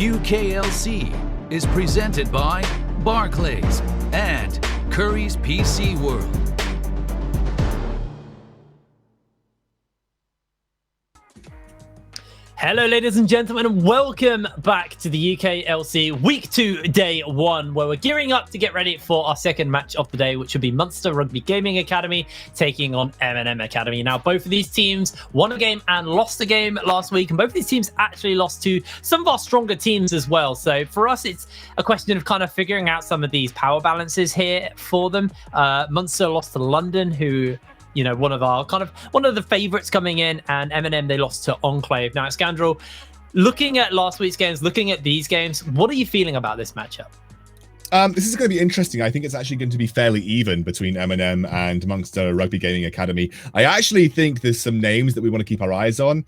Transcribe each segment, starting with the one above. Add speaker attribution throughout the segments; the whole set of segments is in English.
Speaker 1: UKLC is presented by Barclays and Curry's PC World.
Speaker 2: Hello, ladies and gentlemen, and welcome back to the UKLC Week 2, Day 1, where we're gearing up to get ready for our second match of the day, which will be Munster Rugby Gaming Academy taking on MNM Academy. Now, both of these teams won a game and lost a game last week, and both of these teams actually lost to some of our stronger teams as well. So for us, it's a question of kind of figuring out some of these power balances here for them. Munster lost to London, who... you know, one of the favorites coming in, and MNM, they lost to Enclave. Now, Scandal, looking at last week's games, looking at these games, what are you feeling about this matchup?
Speaker 3: This is going to be interesting. I think it's actually going to be fairly even between MNM and Munster Rugby Gaming Academy. I actually think there's some names that we want to keep our eyes on.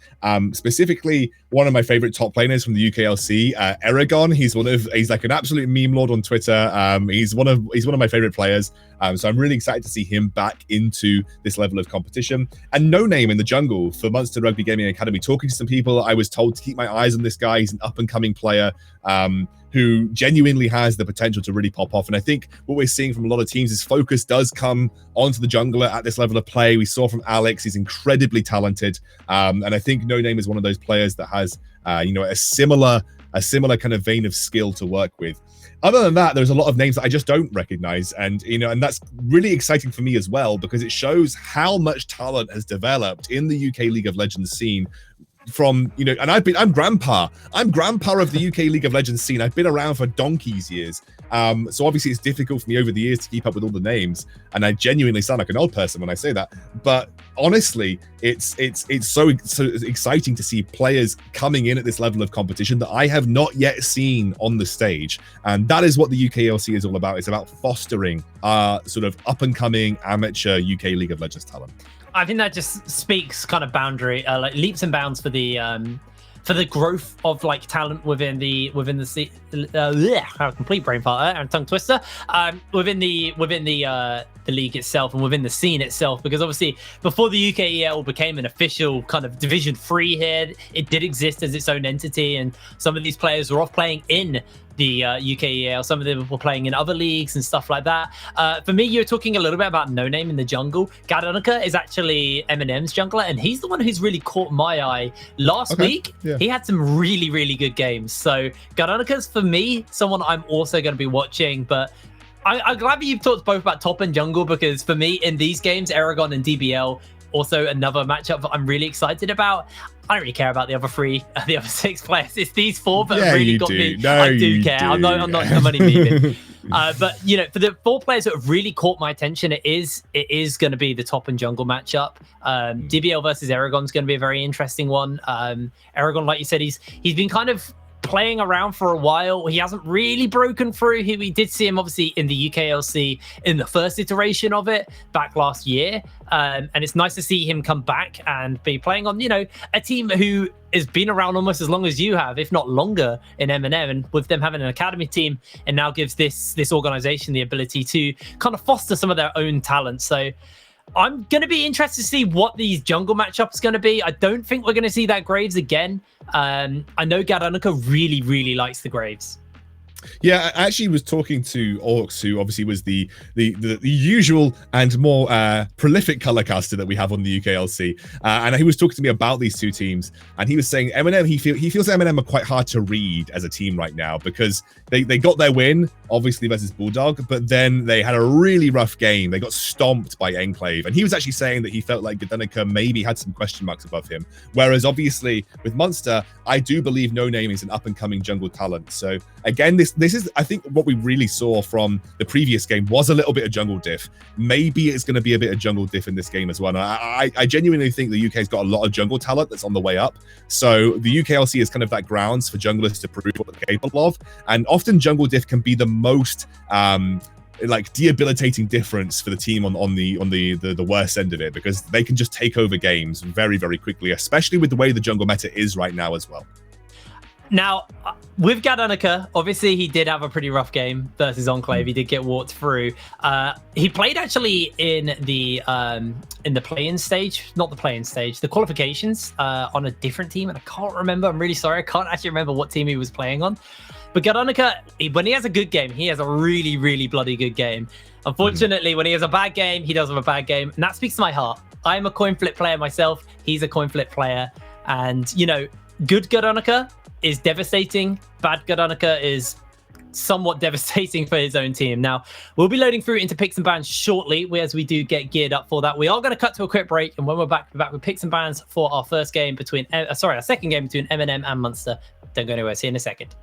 Speaker 3: Specifically, one of my favorite top laners from the UKLC, Aragon. He's like an absolute meme lord on Twitter. He's one of my favorite players. So I'm really excited to see him back into this level of competition. And No Name in the jungle for Munster Rugby Gaming Academy. Talking to some people, I was told to keep my eyes on this guy. He's an up-and-coming player who genuinely has the potential to really pop off. And I think what we're seeing from a lot of teams is focus does come onto the jungler at this level of play. We saw from Alex, he's incredibly talented. And I think No Name is one of those players that has, a similar kind of vein of skill to work with. Other than that, there's a lot of names that I just don't recognize. And, and that's really exciting for me as well, because it shows how much talent has developed in the UK League of Legends scene from, and I'm grandpa of the UK League of Legends scene. I've been around for donkey's years. So obviously it's difficult for me over the years to keep up with all the names. And I genuinely sound like an old person when I say that. But honestly, it's so exciting to see players coming in at this level of competition that I have not yet seen on the stage. And that is what the UKLC is all about. It's about fostering sort of up and coming amateur UK League of Legends talent.
Speaker 2: I think that just speaks kind of boundary, like leaps and bounds for the growth of like talent within the complete brain fart and tongue twister within the league itself and within the scene itself. Because obviously before the UKEL became an official kind of Division 3 here, it did exist as its own entity, and some of these players were off playing in the UKEL. Some of them were playing in other leagues and stuff like that. For me, you're talking a little bit about No Name in the jungle. Garanika is actually MNM's jungler, and he's the one who's really caught my eye last week. Yeah. He had some really, really good games. So Garanika's, for me, someone I'm also going to be watching. But I'm glad that you've talked both about top and jungle, because for me, in these games, Aragon and DBL, also another matchup that I'm really excited about. I don't really care about the other 6 players. It's these 4 that have really got me. No, I do care. I'm not money memeing. But for the 4 players that have really caught my attention, it is going to be the top and jungle matchup. DBL versus Aragon is going to be a very interesting one. Aragon, like you said, he's been kind of playing around for a while. He hasn't really broken through. We did see him obviously in the UKLC in the first iteration of it back last year. And it's nice to see him come back and be playing on, a team who has been around almost as long as you have, if not longer, in MNM. And with them having an academy team, and now gives this organization the ability to kind of foster some of their own talent. So I'm going to be interested to see what these jungle matchups are going to be. I don't think we're going to see that Graves again. I know Garanika really, really likes the Graves.
Speaker 3: Yeah, I actually was talking to Orcs, who obviously was the usual and more prolific color caster that we have on the UKLC, and he was talking to me about these 2 teams, and he was saying MNM, he feels MNM are quite hard to read as a team right now, because they got their win obviously versus Bulldog, but then they had a really rough game. They got stomped by Enclave, and he was actually saying that he felt like Garanika maybe had some question marks above him, whereas obviously with Munster, I do believe No Name is an up and coming jungle talent. So again, this is, I think, what we really saw from the previous game was a little bit of jungle diff. Maybe it's going to be a bit of jungle diff in this game as well. I genuinely think the UK's got a lot of jungle talent that's on the way up. So the UKLC is kind of that grounds for junglers to prove what they're capable of. And often jungle diff can be the most debilitating difference for the team on the worst end of it, because they can just take over games very, very quickly, especially with the way the jungle meta is right now as well.
Speaker 2: Now, with Gadanica, obviously he did have a pretty rough game versus Enclave. He did get walked through. He played actually in the play-in stage, not the play-in stage, the qualifications on a different team, and I can't remember. I'm really sorry, I can't actually remember what team he was playing on. But Gadanica, when he has a good game, he has a really, really bloody good game. Unfortunately, when he has a bad game, he does have a bad game, and that speaks to my heart. I'm a coin flip player myself. He's a coin flip player, and you know, good Gadanica is devastating. Bad Gadanica is somewhat devastating for his own team. Now, we'll be loading through into picks and bans shortly as we do get geared up for that. We are going to cut to a quick break, and when we're back with picks and bans for our second game between MNM and Munster. Don't go anywhere. See you in a second.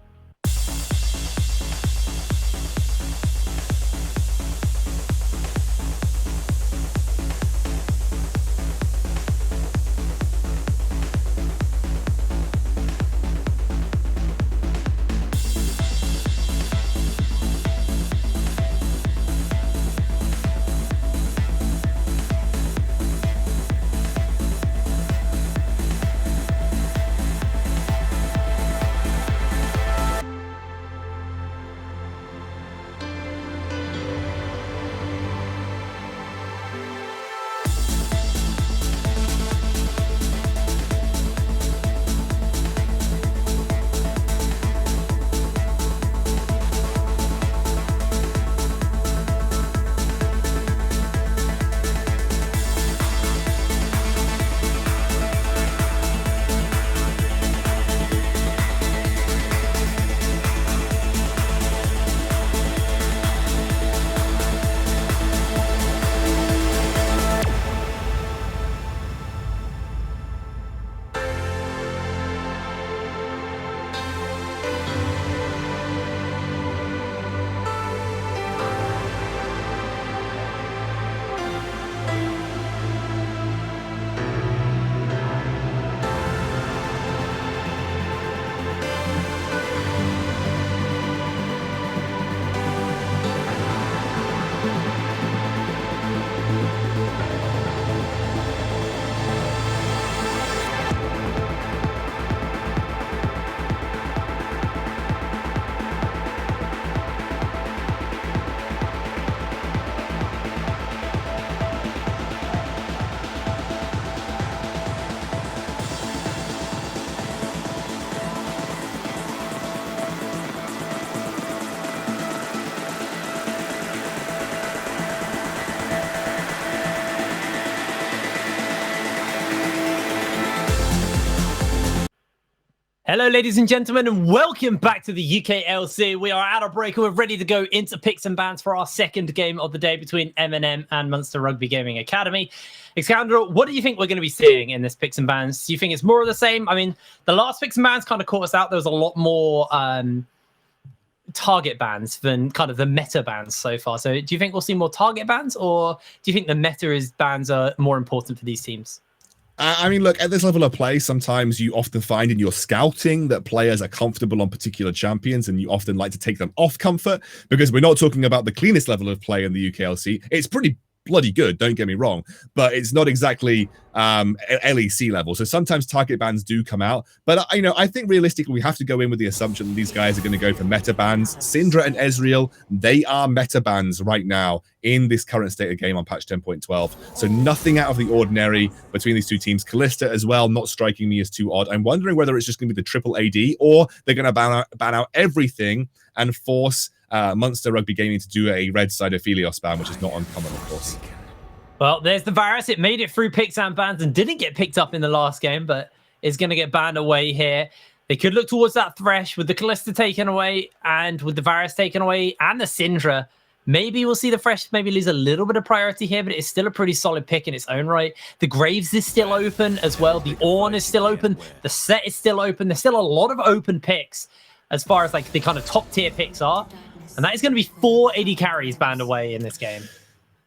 Speaker 2: Hello, ladies and gentlemen, and welcome back to the UKLC. We are at a break and we're ready to go into picks and bans for our second game of the day between MNM and Munster Rugby Gaming Academy. Alexandra, what do you think we're going to be seeing in this picks and bans? Do you think it's more of the same? I mean, the last picks and bans kind of caught us out. There was a lot more target bans than kind of the meta bans so far. So do you think we'll see more target bans, or do you think the meta bans are more important for these teams?
Speaker 3: I mean, look, at this level of play, sometimes you often find in your scouting that players are comfortable on particular champions, and you often like to take them off comfort, because we're not talking about the cleanest level of play in the UKLC. It's pretty bloody good, don't get me wrong, but it's not exactly LEC level. So sometimes target bans do come out, but you know, I think realistically we have to go in with the assumption that these guys are going to go for meta bans. Syndra and Ezreal, they are meta bans right now in this current state of game on patch 10.12. So nothing out of the ordinary between these two teams. Kalista as well, not striking me as too odd. I'm wondering whether it's just going to be the triple AD, or they're going to ban out everything and force Munster Rugby Gaming to do a red side Aphelios ban, which is not uncommon, of course.
Speaker 2: Well, there's the virus. It made it through picks and bans and didn't get picked up in the last game, but is going to get banned away here. They could look towards that Thresh with the Kalista taken away and with the virus taken away and the Syndra. Maybe we'll see the Thresh maybe lose a little bit of priority here, but it's still a pretty solid pick in its own right. The Graves is still open as well. The Ornn is still open. The Set is still open. There's still a lot of open picks as far as like the kind of top tier picks are. And that is going to be 4 AD carries banned away in this game.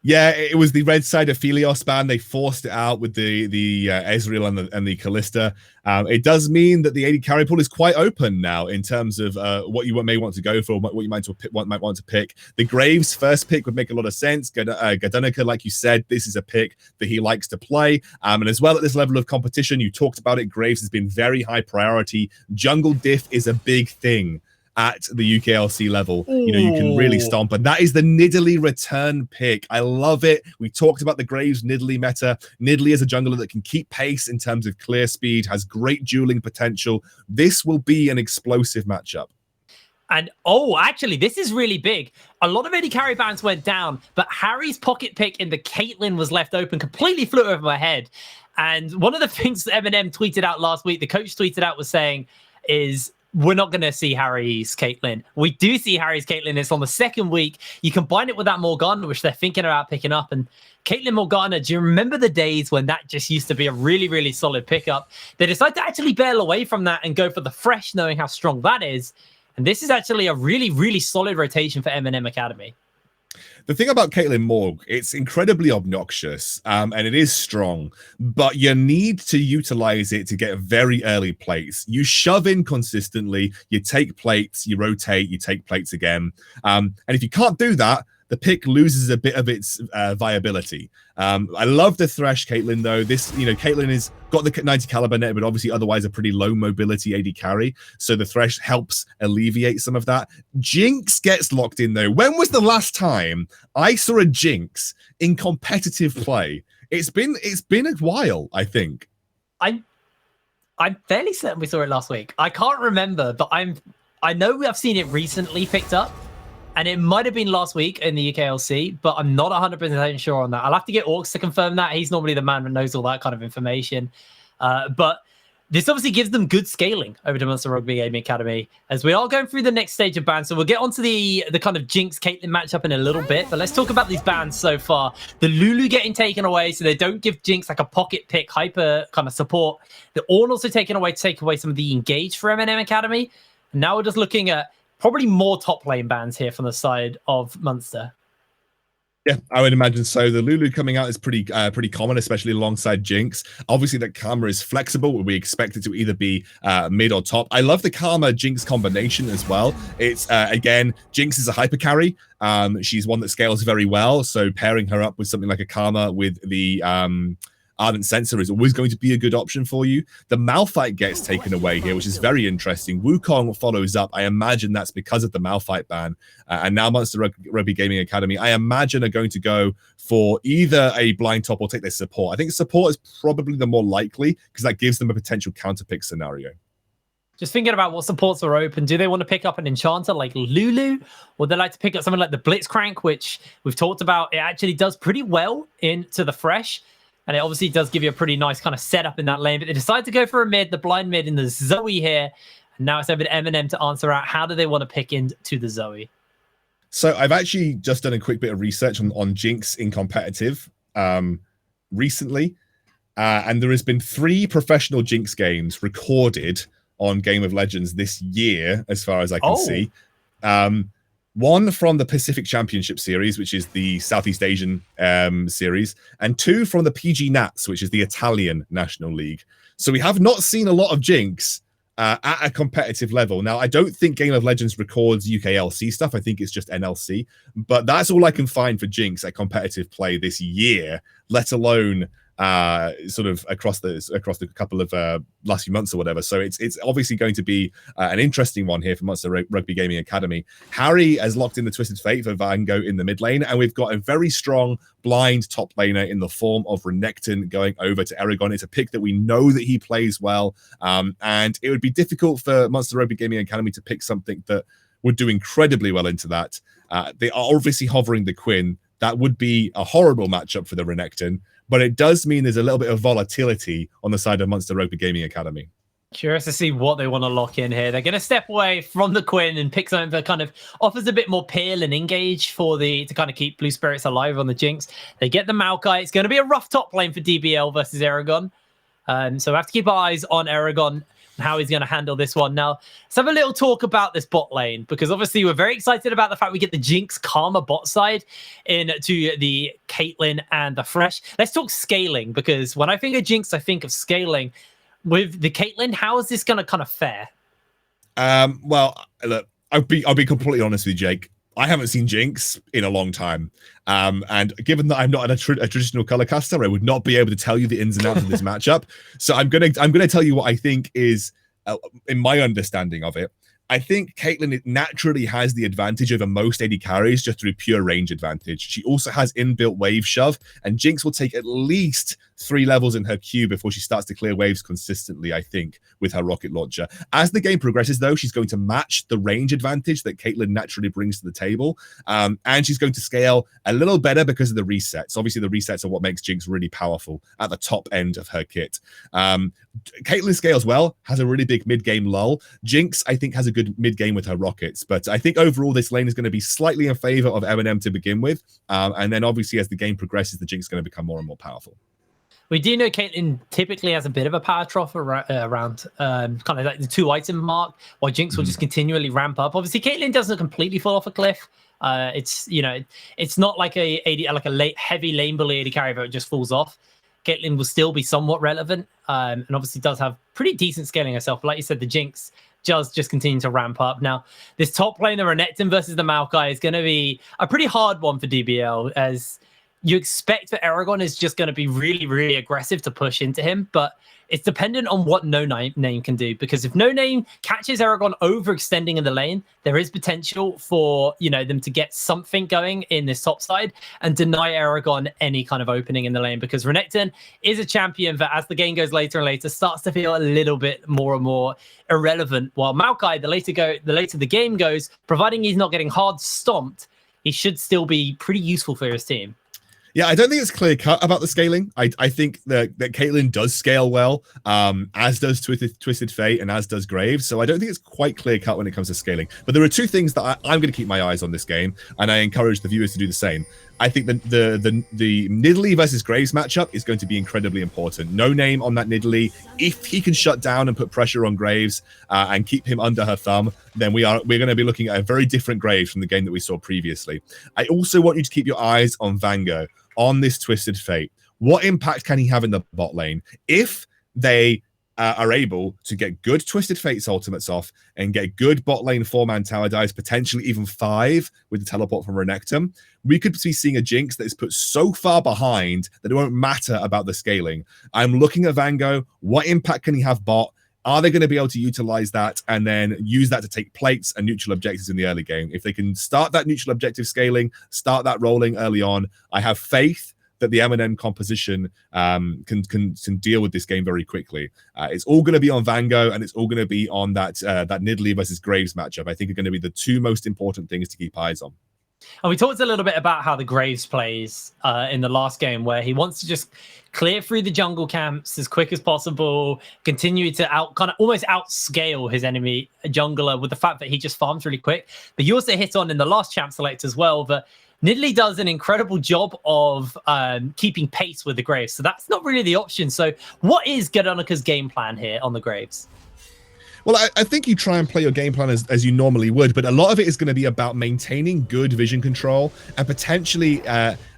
Speaker 3: Yeah, it was the Red Side of Philios ban. They forced it out with the Ezreal and the Callista. It does mean that the AD carry pool is quite open now in terms of what you may want to go for, what you might want to pick. The Graves first pick would make a lot of sense. Gardunica, like you said, this is a pick that he likes to play. And as well at this level of competition, you talked about it, Graves has been very high priority. Jungle diff is a big thing at the UKLC level. You know, you can really stomp, and that is the Nidalee return pick. I love it. We talked about the Graves Nidalee meta. Nidalee is a jungler that can keep pace in terms of clear speed, has great dueling potential. This will be an explosive matchup.
Speaker 2: And actually, this is really big. A lot of AD carry bans went down, but Harry's pocket pick in the Caitlyn was left open, completely flew over my head. And one of the things that MNM tweeted out last week, the coach tweeted out, was saying is, we're not going to see Harry's Caitlyn. We do see Harry's Caitlyn. It's on the second week. You combine it with that Morgana, which they're thinking about picking up. And Caitlyn Morgana, do you remember the days when that just used to be a really, really solid pickup? They decided to actually bail away from that and go for the fresh, knowing how strong that is. And this is actually a really, really solid rotation for MNM Academy.
Speaker 3: The thing about Caitlyn Morg, it's incredibly obnoxious, and it is strong, but you need to utilize it to get very early plates. You shove in consistently, you take plates, you rotate, you take plates again. And if you can't do that, the pick loses a bit of its viability. I love the Thresh Caitlyn, though. Caitlyn has got the 90 caliber net, but obviously otherwise a pretty low mobility AD carry. So the Thresh helps alleviate some of that. Jinx gets locked in, though. When was the last time I saw a Jinx in competitive play? It's been a while, I think.
Speaker 2: I'm fairly certain we saw it last week. I can't remember, but I know I've seen it recently picked up. And it might have been last week in the UKLC, but I'm not 100% sure on that. I'll have to get Orcs to confirm that. He's normally the man that knows all that kind of information. But this obviously gives them good scaling over to Munster Rugby Gaming Academy, as we are going through the next stage of bans. So we'll get onto the kind of Jinx Caitlyn matchup in a little bit, but let's talk about these bans so far. The Lulu getting taken away, so they don't give Jinx like a pocket pick hyper kind of support. The Ornn also taken away to take away some of the engage for MNM Academy. And now we're just looking at probably more top lane bans here from the side of Munster.
Speaker 3: Yeah, I would imagine so. The Lulu coming out is pretty common, especially alongside Jinx. Obviously, that Karma is flexible. We expect it to either be mid or top. I love the Karma Jinx combination as well. It's again, Jinx is a hyper carry. She's one that scales very well. So pairing her up with something like a Karma with the Ardent Sensor is always going to be a good option for you. The Malphite gets taken away here, which is very interesting. Wukong follows up. I imagine that's because of the Malphite ban. And now Munster Rugby Gaming Academy, I imagine, are going to go for either a blind top or take their support. I think support is probably the more likely because that gives them a potential counter pick scenario.
Speaker 2: Just thinking about what supports are open. Do they want to pick up an enchanter like Lulu? Or they like to pick up something like the Blitzcrank, which we've talked about. It actually does pretty well into the fresh. And it obviously does give you a pretty nice kind of setup in that lane. But they decide to go for a mid, the blind mid in the Zoe here. And now it's over to MNM to answer out. How do they want to pick into the Zoe?
Speaker 3: So I've actually just done a quick bit of research on Jinx in competitive recently. And there has been 3 professional Jinx games recorded on Game of Legends this year, as far as I can see. One from the Pacific Championship Series, which is the Southeast Asian series, and 2 from the PG Nats, which is the Italian National League. So we have not seen a lot of Jinx at a competitive level. Now, I don't think Game of Legends records UKLC stuff. I think it's just NLC. But that's all I can find for Jinx at competitive play this year, let alone sort of across the couple of last few months or whatever. So it's obviously going to be an interesting one here for Munster Rugby Gaming Academy. Harry has locked in the Twisted Fate for Van Gogh in the mid lane, and we've got a very strong blind top laner in the form of Renekton going over to Eragon. It's a pick that we know that he plays well, and it would be difficult for Munster Rugby Gaming Academy to pick something that would do incredibly well into that. They are obviously hovering the Quinn. That would be a horrible matchup for the Renekton, but it does mean there's a little bit of volatility on the side of Munster Rugby Gaming Academy.
Speaker 2: Curious to see what they want to lock in here. They're going to step away from the Quinn and pick something that kind of offers a bit more peel and engage to kind of keep Blue Spirits alive on the Jinx. They get the Maokai. It's going to be a rough top lane for DBL versus Eragon. So we have to keep our eyes on Eragon. and how he's going to handle this one. Now, let's have a little talk about this bot lane, because obviously we're very excited about the fact we get the Jinx Karma bot side into the Caitlyn and the Fresh. Let's talk scaling, because when I think of Jinx, I think of scaling. With the Caitlyn, how is this going to kind of fare?
Speaker 3: Well, look, I'll be completely honest with you, Jake. I haven't seen Jinx in a long time. And given that I'm not a traditional color caster, I would not be able to tell you the ins and outs of this matchup. So I'm gonna tell you what I think is, in my understanding of it, I think Caitlyn naturally has the advantage over most AD carries just through pure range advantage. She also has inbuilt wave shove, and Jinx will take at least 3 levels in her Q before she starts to clear waves consistently, I think, with her rocket launcher. As the game progresses, though, she's going to match the range advantage that Caitlyn naturally brings to the table, and she's going to scale a little better because of the resets. Obviously, the resets are what makes Jinx really powerful at the top end of her kit. Caitlyn scales well, has a really big mid-game lull. Jinx, I think, has a good mid-game with her rockets, but I think overall this lane is going to be slightly in favor of MNM to begin with, and then obviously as the game progresses, the Jinx is going to become more and more powerful.
Speaker 2: We do know Caitlyn typically has a bit of a power trough around kind of like the 2-item mark, while Jinx will just continually ramp up. Obviously, Caitlyn doesn't completely fall off a cliff. It's it's not like a heavy lane bully AD carry where it just falls off. Caitlyn will still be somewhat relevant, and obviously does have pretty decent scaling herself. But like you said, the Jinx does just continue to ramp up. Now, this top lane, the Renekton versus the Maokai, is going to be a pretty hard one for DBL, as you expect that Aragon is just going to be really, really aggressive to push into him, but it's dependent on what No Name can do, because if No Name catches Aragon overextending in the lane, there is potential for them to get something going in this top side and deny Aragon any kind of opening in the lane, because Renekton is a champion that, as the game goes later and later, starts to feel a little bit more and more irrelevant, while Maokai, the later the game goes, providing he's not getting hard stomped, he should still be pretty useful for his team.
Speaker 3: Yeah, I don't think it's clear cut about the scaling. I think that Caitlyn does scale well, as does Twisted Fate and as does Graves. So I don't think it's quite clear cut when it comes to scaling. But there are 2 things that I'm going to keep my eyes on this game, and I encourage the viewers to do the same. I think the Nidalee versus Graves matchup is going to be incredibly important. No Name on that Nidalee. If he can shut down and put pressure on Graves and keep him under her thumb, then we're going to be looking at a very different Graves from the game that we saw previously. I also want you to keep your eyes on Vango, on this Twisted Fate. What impact can he have in the bot lane? If they are able to get good Twisted Fate's ultimates off and get good bot lane 4-man tower dives, potentially even 5 with the teleport from Renekton, we could be seeing a Jinx that is put so far behind that it won't matter about the scaling. I'm looking at Vango. What impact can he have bot? Are they going to be able to utilize that and then use that to take plates and neutral objectives in the early game? If they can start that neutral objective scaling, start that rolling early on, I have faith that the MNM composition can deal with this game very quickly. It's all going to be on Vango, and it's all going to be on that Nidalee versus Graves matchup. I think are going to be the 2 most important things to keep eyes on.
Speaker 2: And we talked a little bit about how the Graves plays in the last game, where he wants to just clear through the jungle camps as quick as possible, continue to almost outscale his enemy jungler with the fact that he just farms really quick. But you also hit on in the last champ select as well that Nidalee does an incredible job of keeping pace with the Graves. So that's not really the option. So what is Gadonika's game plan here on the Graves?
Speaker 3: Well, I think you try and play your game plan as you normally would, but a lot of it is going to be about maintaining good vision control and potentially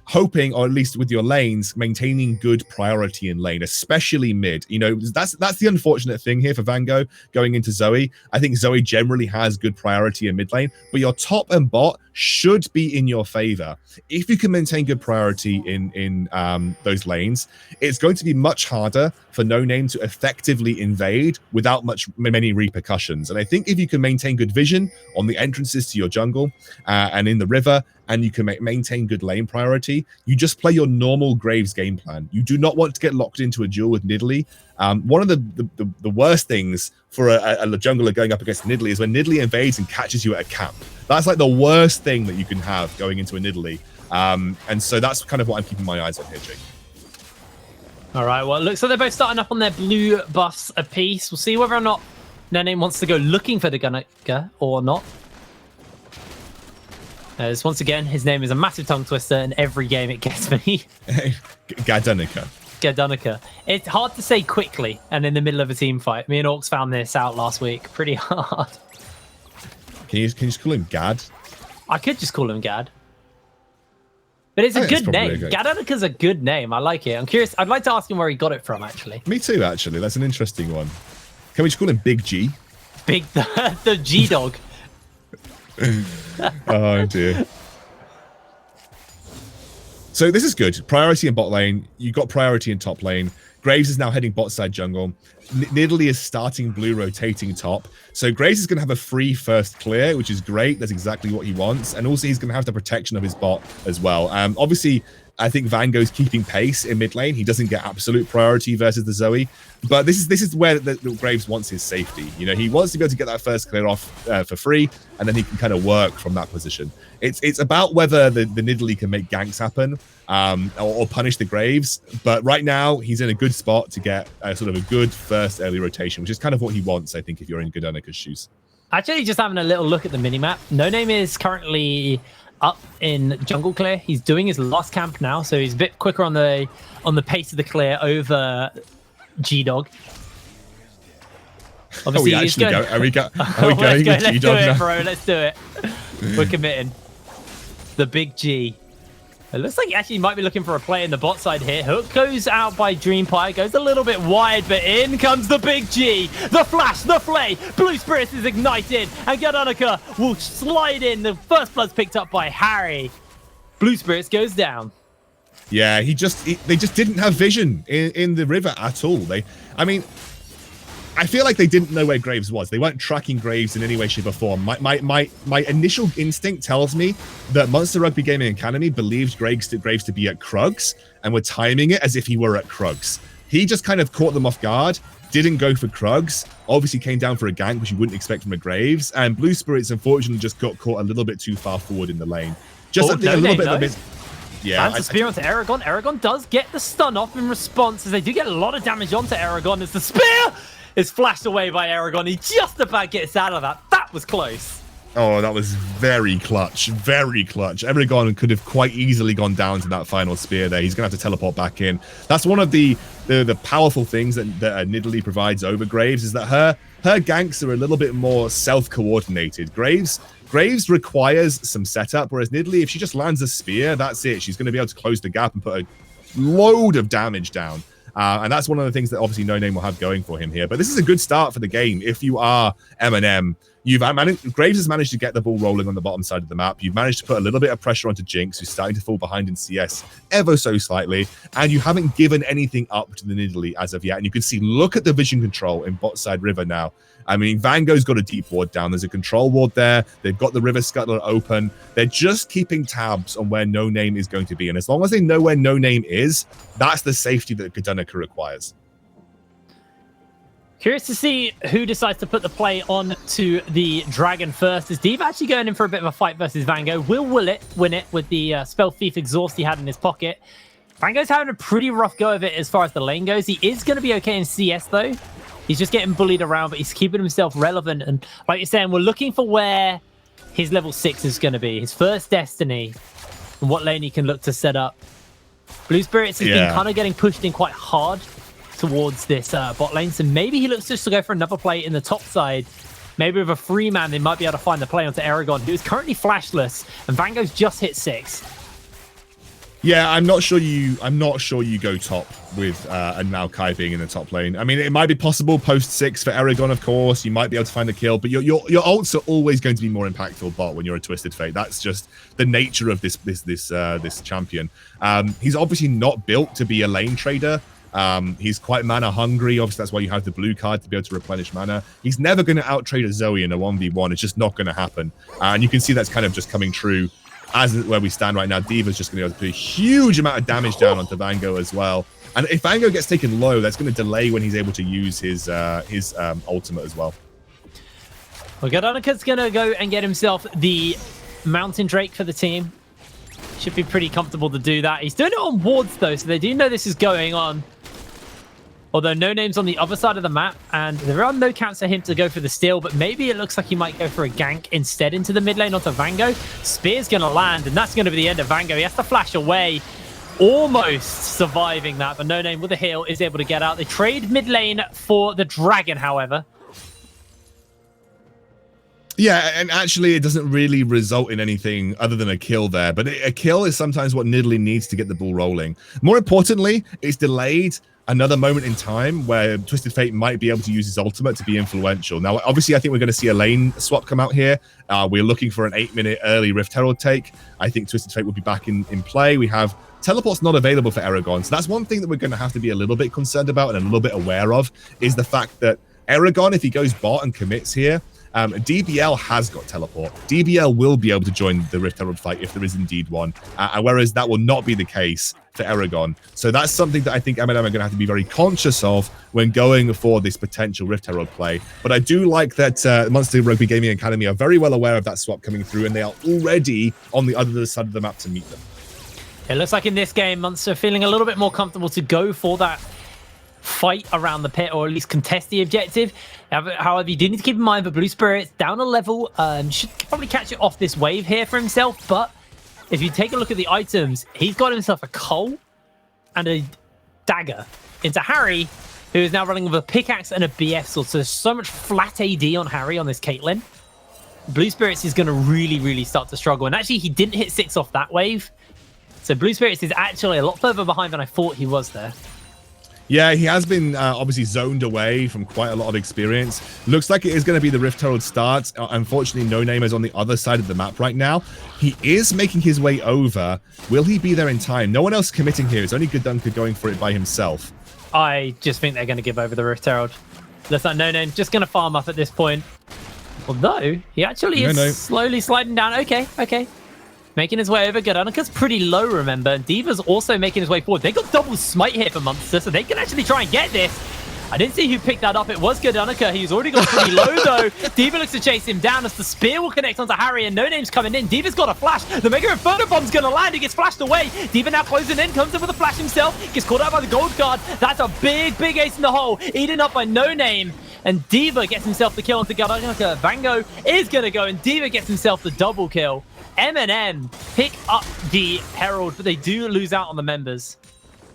Speaker 3: hoping, or at least with your lanes, maintaining good priority in lane, especially mid. That's the unfortunate thing here for Vango going into Zoe. I think Zoe generally has good priority in mid lane, but your top and bot should be in your favor. If you can maintain good priority in those lanes, it's going to be much harder for No Name to effectively invade without many repercussions. And I think if you can maintain good vision on the entrances to your jungle and in the river, and you can maintain good lane priority, you just play your normal Graves game plan. You do not want to get locked into a duel with Nidalee. One of the worst things for a jungler going up against Nidalee is when Nidalee invades and catches you at a camp. That's like the worst thing that you can have going into a Nidalee. And so that's kind of what I'm keeping my eyes on here, Jake.
Speaker 2: All right, well, it looks like they're both starting up on their blue buffs apiece. We'll see whether or not No Name wants to go looking for the Gaddonika or not. As once again, his name is a massive tongue twister, and every game it gets me.
Speaker 3: Gaddonika.
Speaker 2: Gerdanica. It's hard to say quickly and in the middle of a team fight. Me and Orcs found this out last week. Pretty hard.
Speaker 3: Can you just call him Gad?
Speaker 2: I could just call him Gad. But it's a good name. Gardanica's a good name. I like it. I'm curious. I'd like to ask him where he got it from, actually.
Speaker 3: Me too, actually. That's an interesting one. Can we just call him Big G?
Speaker 2: The G-Dog.
Speaker 3: Oh, dear. So this is good. Priority in bot lane. You got priority in top lane. Graves is now heading bot side jungle. Nidalee is starting blue, rotating top. So Graves is going to have a free first clear, which is great. That's exactly what he wants. And also he's going to have the protection of his bot as well. Obviously, I think Vango's keeping pace in mid lane. He doesn't get absolute priority versus the Zoe. But this is where the Graves wants his safety. You know, he wants to be able to get that first clear off for free, and then he can kind of work from that position. It's about whether the Nidalee can make ganks happen or punish the Graves. But right now, he's in a good spot to get sort of a good first early rotation, which is kind of what he wants, I think, if you're in Gardanica's shoes. Actually,
Speaker 2: just having a little look at the minimap. No Name is currently up in jungle clear. He's doing his last camp now, so he's a bit quicker on the pace of the clear over G-Dog. Obviously,
Speaker 3: Are we going with
Speaker 2: G-Dog
Speaker 3: now?
Speaker 2: Bro, let's do it. We're committing. The big G. It looks like he actually might be looking for a play in the bot side here. Hook goes out by Dreampie, goes a little bit wide, but in comes the big G. The flash, the flay. Blue Spirits is ignited, and Gardanica will slide in. The first blood's picked up by Harry. Blue Spirits goes down.
Speaker 3: Yeah, they just didn't have vision in the river at all. I feel like they didn't know where Graves was. They weren't tracking Graves in any way, shape, or form. My initial instinct tells me that Munster Rugby Gaming Academy believed Graves to be at Krugs and were timing it as if he were at Krugs. He just kind of caught them off guard, didn't go for Krugs, obviously came down for a gank, which you wouldn't expect from a Graves, and Blue Spirits unfortunately just got caught a little bit too far forward in the lane. Just a little bit of a bit. Yeah,
Speaker 2: lands the spear onto Aragon. Aragon does get the stun off in response, as they do get a lot of damage onto Aragon as the spear is flashed away by Aragon. He just about gets out of that. That was close.
Speaker 3: Oh, that was very clutch. Very clutch. Aragon could have quite easily gone down to that final spear there. He's going to have to teleport back in. That's one of the powerful things that Nidalee provides over Graves, is that her ganks are a little bit more self-coordinated. Graves requires some setup, whereas Nidalee, if she just lands a spear, that's it. She's going to be able to close the gap and put a load of damage down. And that's one of the things that obviously No Name will have going for him here. But this is a good start for the game. If you are MNM, Graves has managed to get the ball rolling on the bottom side of the map. You've managed to put a little bit of pressure onto Jinx, who's starting to fall behind in CS ever so slightly. And you haven't given anything up to the Nidalee as of yet. And you can see, look at the vision control in bot side river now. I mean, Vango's got a deep ward down. There's a control ward there. They've got the river scuttle open. They're just keeping tabs on where No Name is going to be. And as long as they know where No Name is, that's the safety that Gardanica requires.
Speaker 2: Curious to see who decides to put the play on to the Dragon first. Is Deep actually going in for a bit of a fight versus Vango? Will it win it with the Spell Thief Exhaust he had in his pocket? Vango's having a pretty rough go of it as far as the lane goes. He is going to be okay in CS, though. He's just getting bullied around, but he's keeping himself relevant. And like you're saying, we're looking for where his level 6 is going to be. His first Destiny and what lane he can look to set up. Blue Spirits has been kind of getting pushed in quite hard towards this bot lane. So maybe he looks just to go for another play in the top side. Maybe with a free man, they might be able to find the play onto Aragon, who is currently flashless. And Vango's just hit 6.
Speaker 3: Yeah, I'm not sure you go top with a Maokai being in the top lane. I mean, it might be possible post 6 for Aragon, of course. You might be able to find a kill, but your ults are always going to be more impactful bot when you're a Twisted Fate. That's just the nature of this champion. He's obviously not built to be a lane trader. He's quite mana hungry. Obviously, that's why you have the blue card to be able to replenish mana. He's never going to out trade a Zoe in a 1v1. It's just not going to happen. And you can see that's kind of just coming true. As where we stand right now, Diva's just going to be able to put a huge amount of damage down onto Vango as well. And if Vango gets taken low, that's going to delay when he's able to use his ultimate as well.
Speaker 2: Well, Gardanica's going to go and get himself the Mountain Drake for the team. Should be pretty comfortable to do that. He's doing it on wards, though, so they do know this is going on. Although No Name's on the other side of the map, and there are no counts for him to go for the steal, but maybe it looks like he might go for a gank instead into the mid lane onto Vango. Spear's going to land, and that's going to be the end of Vango. He has to flash away. almost surviving that, but No Name with a heal is able to get out. They trade mid lane for the Dragon, however.
Speaker 3: Yeah, and actually it doesn't really result in anything other than a kill there, but a kill is sometimes what Nidalee needs to get the ball rolling. More importantly, it's delayed another moment in time where Twisted Fate might be able to use his ultimate to be influential. Now, obviously, I think we're going to see a lane swap come out here. We're looking for an 8-minute early Rift Herald take. I think Twisted Fate will be back in play. We have teleport's not available for Eragon, so that's one thing that we're going to have to be a little bit concerned about and a little bit aware of, is the fact that Eragon, if he goes bot and commits here, DBL has got teleport. DBL will be able to join the Rift Herald fight if there is indeed one, whereas that will not be the case for Eragon. So that's something that I think MNM are going to have to be very conscious of when going for this potential Rift Herald play. But I do like that Munster Rugby Gaming Academy are very well aware of that swap coming through, and they are already on the other side of the map to meet them.
Speaker 2: It looks like in this game, Munster feeling a little bit more comfortable to go for that fight around the pit, or at least contest the objective. However, you do need to keep in mind that Blue Spirit's down a level, should probably catch it off this wave here for himself, but if you take a look at the items, he's got himself a coal and a dagger into Harry, who is now running with a pickaxe and a BF sword. So there's so much flat AD on Harry on this Caitlyn. Blue Spirits is going to really start to struggle, and actually he didn't hit 6 off that wave, so Blue Spirits is actually a lot further behind than I thought he was there.
Speaker 3: Yeah, he has been obviously zoned away from quite a lot of experience. Looks like it is going to be the Rift Herald start. Unfortunately, No Name is on the other side of the map right now. He is making his way over. Will he be there in time? No one else committing here. It's only G'dunka going for it by himself.
Speaker 2: I just think they're going to give over the Rift Herald. Looks like No Name just going to farm up at this point. Although, he actually is slowly sliding down. Okay. Making his way over. G'dunka's pretty low, remember. And Diva's also making his way forward. They got double smite here for Munster, so they can actually try and get this. I didn't see who picked that up. It was G'dunka. He's already got pretty low, though. Diva looks to chase him down as the spear will connect onto Harry, and No Name's coming in. Diva's got a flash. The Mega Inferno Bomb's going to land. He gets flashed away. Diva now closing in. Comes in with a flash himself. Gets caught out by the gold card. That's a big ace in the hole. Eaten up by No Name. And Diva gets himself the kill onto G'dunka. Vango is going to go, and Diva gets himself the double kill. MNM pick up the Herald, but they do lose out on the members.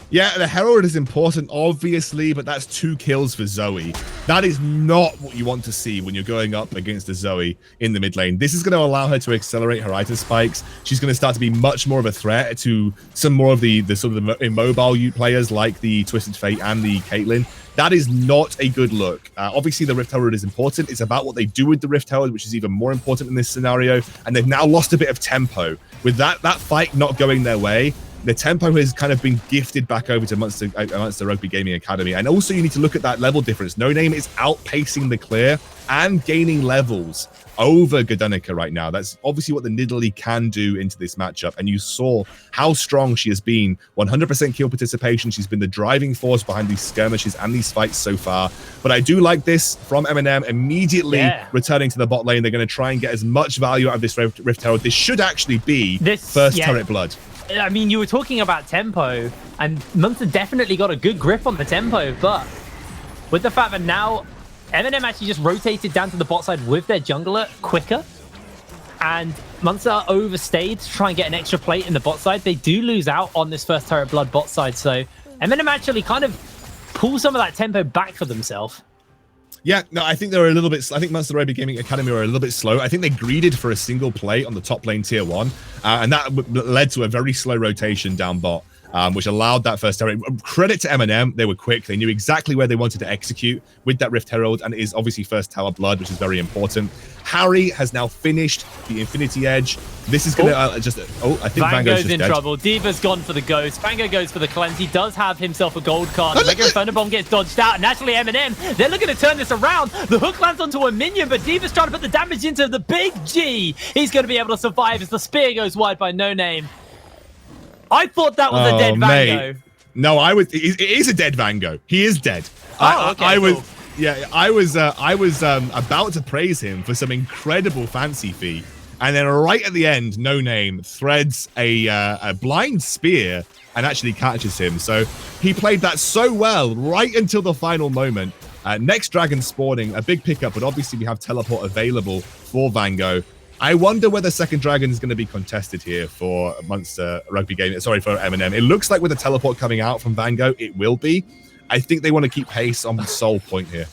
Speaker 3: Yeah, the Herald is important, obviously, but that's 2 kills for Zoe. That is not what you want to see when you're going up against a Zoe in the mid lane. This is going to allow her to accelerate her item spikes. She's going to start to be much more of a threat to some more of the sort of the immobile players like the Twisted Fate and the Caitlyn. That is not a good look. Obviously, the Rift Herald is important. It's about what they do with the Rift Herald, which is even more important in this scenario. And they've now lost a bit of tempo. With that fight not going their way, the tempo has kind of been gifted back over to Munster Rugby Gaming Academy. And also, you need to look at that level difference. No Name is outpacing the clear and gaining levels over G'dunka right now. That's obviously what the Nidalee can do into this matchup. And you saw how strong she has been. 100% kill participation. She's been the driving force behind these skirmishes and these fights so far. But I do like this from MNM immediately returning to the bot lane. They're going to try and get as much value out of this Rift Herald. This should actually be first turret blood.
Speaker 2: I mean, you were talking about tempo, and Munster definitely got a good grip on the tempo, but with the fact that now MNM actually just rotated down to the bot side with their jungler quicker, and Munster overstayed to try and get an extra plate in the bot side, they do lose out on this first turret blood bot side, so MNM actually kind of pull some of that tempo back for themselves.
Speaker 3: Yeah, no, I think they're a little bit. I think Munster Rugby Gaming Academy are a little bit slow. I think they greeded for a single play on the top lane tier 1, and that led to a very slow rotation down bot, which allowed that first turret. Credit to MNM, they were quick. They knew exactly where they wanted to execute with that Rift Herald, and it is obviously first tower blood, which is very important. Harry has now finished the Infinity Edge. This is going to I think Vango's
Speaker 2: in
Speaker 3: dead.
Speaker 2: trouble. Diva's gone for the ghost. Vango goes for the cleanse. He does have himself a gold card. The Mega Inferno Bomb gets dodged out. And naturally, MNM, they're looking to turn this around. The hook lands onto a minion, but Diva's trying to put the damage into the big G. He's going to be able to survive as the spear goes wide by No Name. I thought that was a dead Vango.
Speaker 3: No, it is a dead Vango. He is dead.
Speaker 2: Cool.
Speaker 3: Yeah, I was about to praise him for some incredible fancy feat, and then right at the end, No Name threads a blind spear and actually catches him. So he played that so well right until the final moment. Next dragon spawning, a big pickup, but obviously we have teleport available for Vango. I wonder whether Second Dragon is going to be contested here for Munster Rugby Gaming. Sorry, for MNM. It looks like with the teleport coming out from Vango, it will be. I think they want to keep pace on Soul Point here.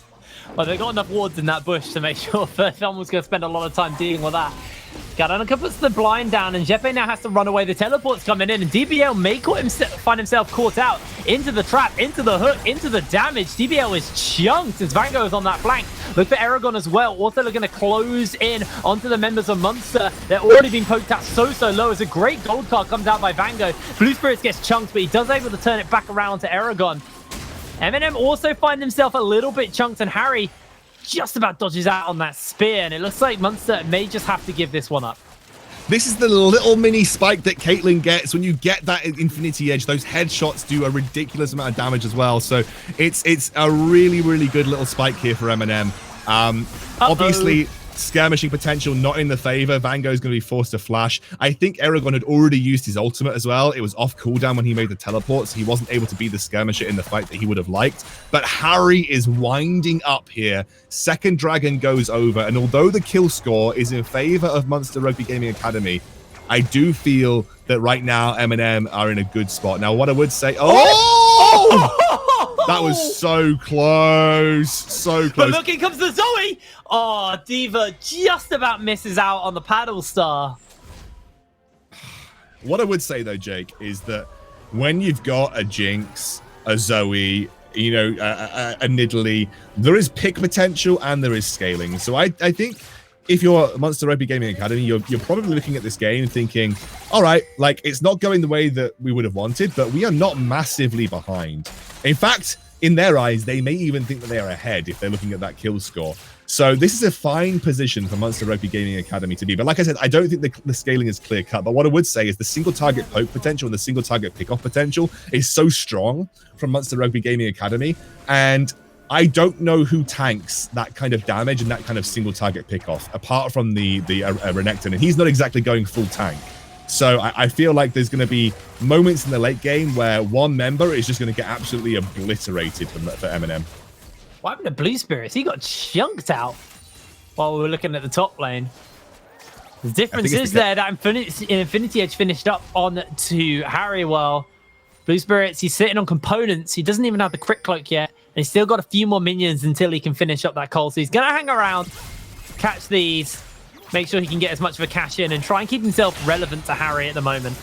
Speaker 2: Well, they've got enough wards in that bush to make sure that someone's going to spend a lot of time dealing with that. Garanaka puts the blind down, and Jeppe now has to run away. The teleport's coming in, and DBL may find himself caught out into the trap, into the hook, into the damage. DBL is chunked as Vango is on that flank. Look for Aragon as well. Also looking to close in onto the members of Munster. They're already being poked out so low as a great gold card comes out by Vango. Blue Spirits gets chunked, but he does able to turn it back around to Aragon. MNM also find himself a little bit chunked, and Harry just about dodges out on that spear, and it looks like Munster may just have to give this one up.
Speaker 3: This is the little mini spike that Caitlyn gets when you get that Infinity Edge. Those headshots do a ridiculous amount of damage as well. So it's a really, really good little spike here for MNM. Obviously, skirmishing potential not in the favor. Vango is going to be forced to flash. I think Aragon had already used his ultimate as well. It was off cooldown when he made the teleport, so he wasn't able to be the skirmisher in the fight that he would have liked. But Harry is winding up here. Second Dragon goes over, and although the kill score is in favor of Munster Rugby Gaming Academy, I do feel that right now MNM are in a good spot. Now, what I would say... That was so close. So close.
Speaker 2: But look, here comes the Zoe. Oh, Diva just about misses out on the paddle star.
Speaker 3: What I would say, though, Jake, is that when you've got a Jinx, a Zoe, you know, a Nidalee, there is pick potential and there is scaling. So I think if you're Munster Rugby Gaming Academy, you're probably looking at this game thinking, all right, like, it's not going the way that we would have wanted, but we are not massively behind. In fact, in their eyes, they may even think that they are ahead if they're looking at that kill score. So this is a fine position for Munster Rugby Gaming Academy to be. But like I said, I don't think the scaling is clear cut. But what I would say is the single target poke potential and the single target pickoff potential is so strong from Munster Rugby Gaming Academy. And I don't know who tanks that kind of damage and that kind of single target pickoff, apart from the Renekton. And he's not exactly going full tank. So I feel like there's going to be moments in the late game where one member is just going to get absolutely obliterated for MNM.
Speaker 2: What happened to Blue Spirits? He got chunked out while we were looking at the top lane. The difference is there that Infinity Edge finished up on to Harry. Well, Blue Spirits, he's sitting on components. He doesn't even have the crit cloak yet. And he's still got a few more minions until he can finish up that call. So he's going to hang around, catch these, make sure he can get as much of a cash in and try and keep himself relevant to Harry at the moment.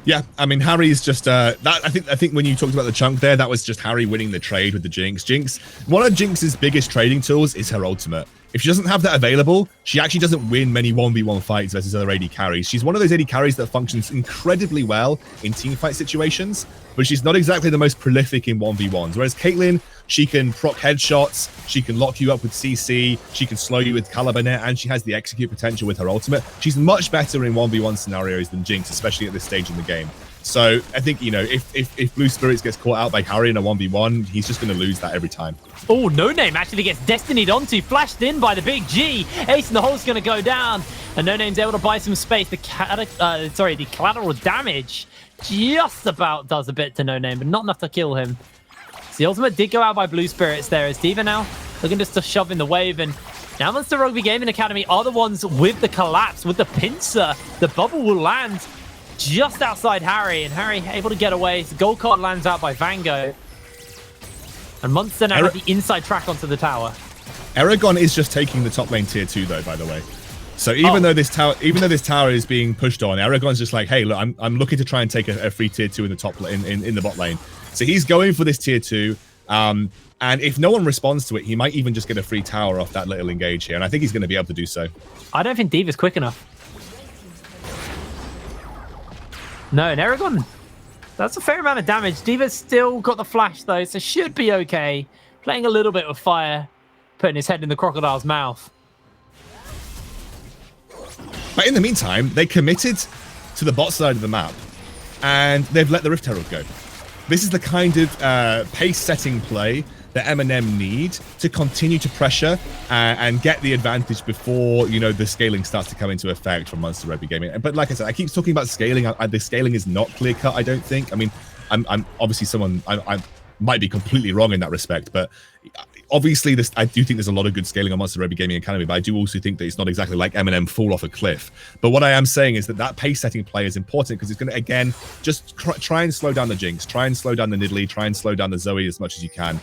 Speaker 3: Yeah, I mean, Harry's just that. I think when you talked about the chunk there, that was just Harry winning the trade with the Jinx. One of Jinx's biggest trading tools is her ultimate. If she doesn't have that available, she actually doesn't win many 1v1 fights versus other AD carries. She's one of those AD carries that functions incredibly well in teamfight situations, but she's not exactly the most prolific in 1v1s. Whereas Caitlyn, she can proc headshots, she can lock you up with CC, she can slow you with Caliber Net, and she has the execute potential with her ultimate. She's much better in 1v1 scenarios than Jinx, especially at this stage in the game. So I think, you know, if Blue Spirits gets caught out by Harry in a 1v1, he's just going to lose that every time.
Speaker 2: Oh, No Name actually gets destinied onto, flashed in by the big G. Ace in the hole's going to go down, and No Name's able to buy some space. The collateral damage just about does a bit to No Name, but not enough to kill him. So the ultimate did go out by Blue Spirits there as Diva now looking just to shove in the wave, and now Munster Rugby Gaming Academy are the ones with the collapse, with the pincer. The bubble will land just outside Harry, and Harry able to get away. The gold card lands out by Vango. And Munster now have the inside track onto the tower.
Speaker 3: Aragon is just taking the top lane tier 2 though, by the way. So even though this tower is being pushed on, Aragon's just like, hey, look, I'm looking to try and take a free tier 2 in the top in the bot lane. So he's going for this tier 2. And if no one responds to it, he might even just get a free tower off that little engage here. And I think he's going to be able to do so.
Speaker 2: I don't think Diva's quick enough. No, and Aragon, that's a fair amount of damage. Diva's still got the flash, though, so should be okay. Playing a little bit with fire, putting his head in the crocodile's mouth.
Speaker 3: But in the meantime, they committed to the bot side of the map, and they've let the Rift Herald go. This is the kind of pace-setting play that MNM need to continue to pressure and get the advantage before, you know, the scaling starts to come into effect from Munster Rugby Gaming. But like I said, I keep talking about scaling. The scaling is not clear-cut, I don't think. I mean, I'm obviously I might be completely wrong in that respect, but obviously, I do think there's a lot of good scaling on Munster Rugby Gaming Academy, but I do also think that it's not exactly like MNM fall off a cliff. But what I am saying is that pace setting play is important because it's going to, again, just try and slow down the Jinx, try and slow down the Nidalee, try and slow down the Zoe as much as you can.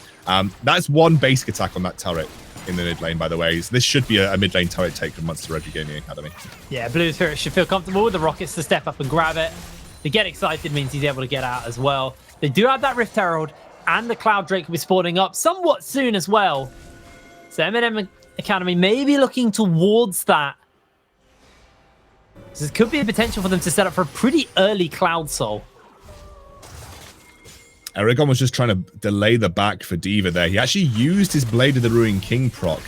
Speaker 3: That's one basic attack on that turret in the mid lane, by the way. So this should be a mid lane turret take from Munster Rugby Gaming Academy.
Speaker 2: Yeah, Blue Spirit should feel comfortable with the Rockets to step up and grab it. The get excited means he's able to get out as well. They do have that Rift Herald, and the Cloud Drake will be spawning up somewhat soon as well. So MNM Academy may be looking towards that. So there could be a potential for them to set up for a pretty early Cloud Soul.
Speaker 3: Aragon was just trying to delay the back for D.Va there. He actually used his Blade of the Ruined King proc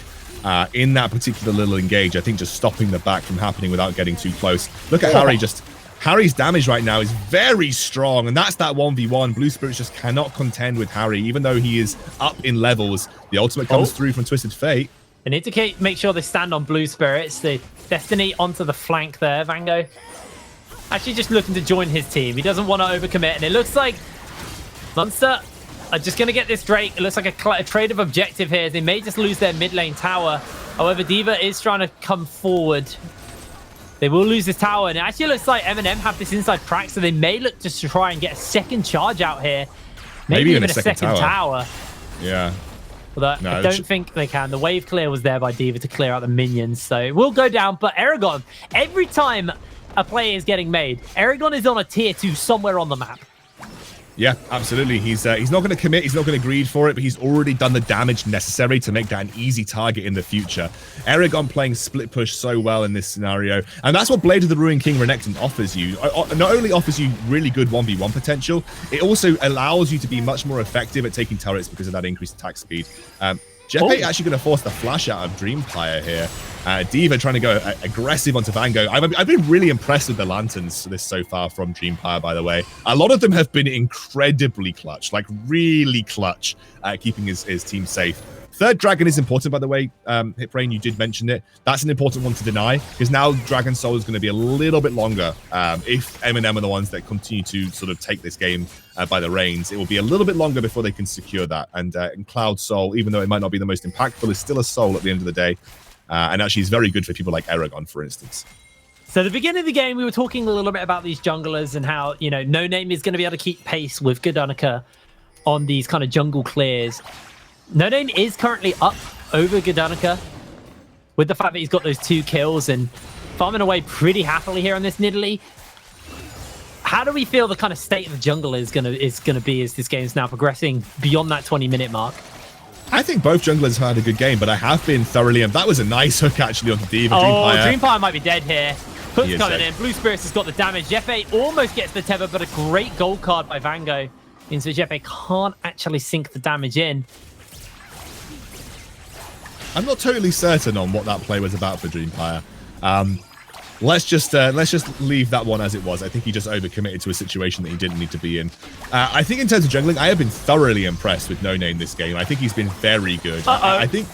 Speaker 3: in that particular little engage. I think just stopping the back from happening without getting too close. Look at Harry just... Harry's damage right now is very strong, and that's that 1v1. Blue Spirits just cannot contend with Harry, even though he is up in levels. The ultimate comes through from Twisted Fate.
Speaker 2: They need to make sure they stand on Blue Spirits. The Destiny onto the flank there. Vango actually just looking to join his team. He doesn't want to overcommit, and it looks like Munster are just going to get this Drake. It looks like a trade of objective here. They may just lose their mid lane tower. However, D.Va is trying to come forward. They will lose this tower, and it actually looks like MNM have this inside crack, so they may look just to try and get a second charge out here. Maybe even a second tower.
Speaker 3: Yeah.
Speaker 2: But I don't think they can. The wave clear was there by D.Va to clear out the minions, so it will go down. But Aragon, every time a play is getting made, Aragon is on a tier 2 somewhere on the map.
Speaker 3: Yeah, absolutely. He's not going to commit. He's not going to greed for it, but he's already done the damage necessary to make that an easy target in the future. Aragon playing split push so well in this scenario, and that's what Blade of the Ruined King Renekton offers you. Not only offers you really good 1v1 potential, it also allows you to be much more effective at taking turrets because of that increased attack speed. Jeppe actually going to force the flash out of Dreampire here. D.Va trying to go aggressive onto Vango. I've been really impressed with the lanterns this so far from Dreampire, by the way. A lot of them have been incredibly clutch, like really clutch at keeping his team safe. Third Dragon is important, by the way. Hiprain, you did mention it. That's an important one to deny, because now Dragon Soul is going to be a little bit longer. If MNM are the ones that continue to sort of take this game by the reins, it will be a little bit longer before they can secure that. And Cloud Soul, even though it might not be the most impactful, is still a soul at the end of the day. And actually is very good for people like Aragon, for instance.
Speaker 2: So at the beginning of the game, we were talking a little bit about these junglers and how, you know, No Name is going to be able to keep pace with Gdanika on these kind of jungle clears. No Name is currently up over Gdanika with the fact that he's got those 2 kills and farming away pretty happily here on this Nidalee. How do we feel the kind of state of the jungle is gonna be as this game's now progressing beyond that 20-minute mark?
Speaker 3: I think both junglers have had a good game, but I have been thoroughly... That was a nice hook, actually, on the D.Va.
Speaker 2: Dreampire might be dead here. Hook's coming in. Blue Spirits has got the damage. Jeppe almost gets the tether, but a great gold card by Vango means that Jeppe can't actually sink the damage in.
Speaker 3: I'm not totally certain on what that play was about for Dreampire. Let's just leave that one as it was. I think he just overcommitted to a situation that he didn't need to be in. I think in terms of jungling, I have been thoroughly impressed with No Name this game. I think he's been very good. I think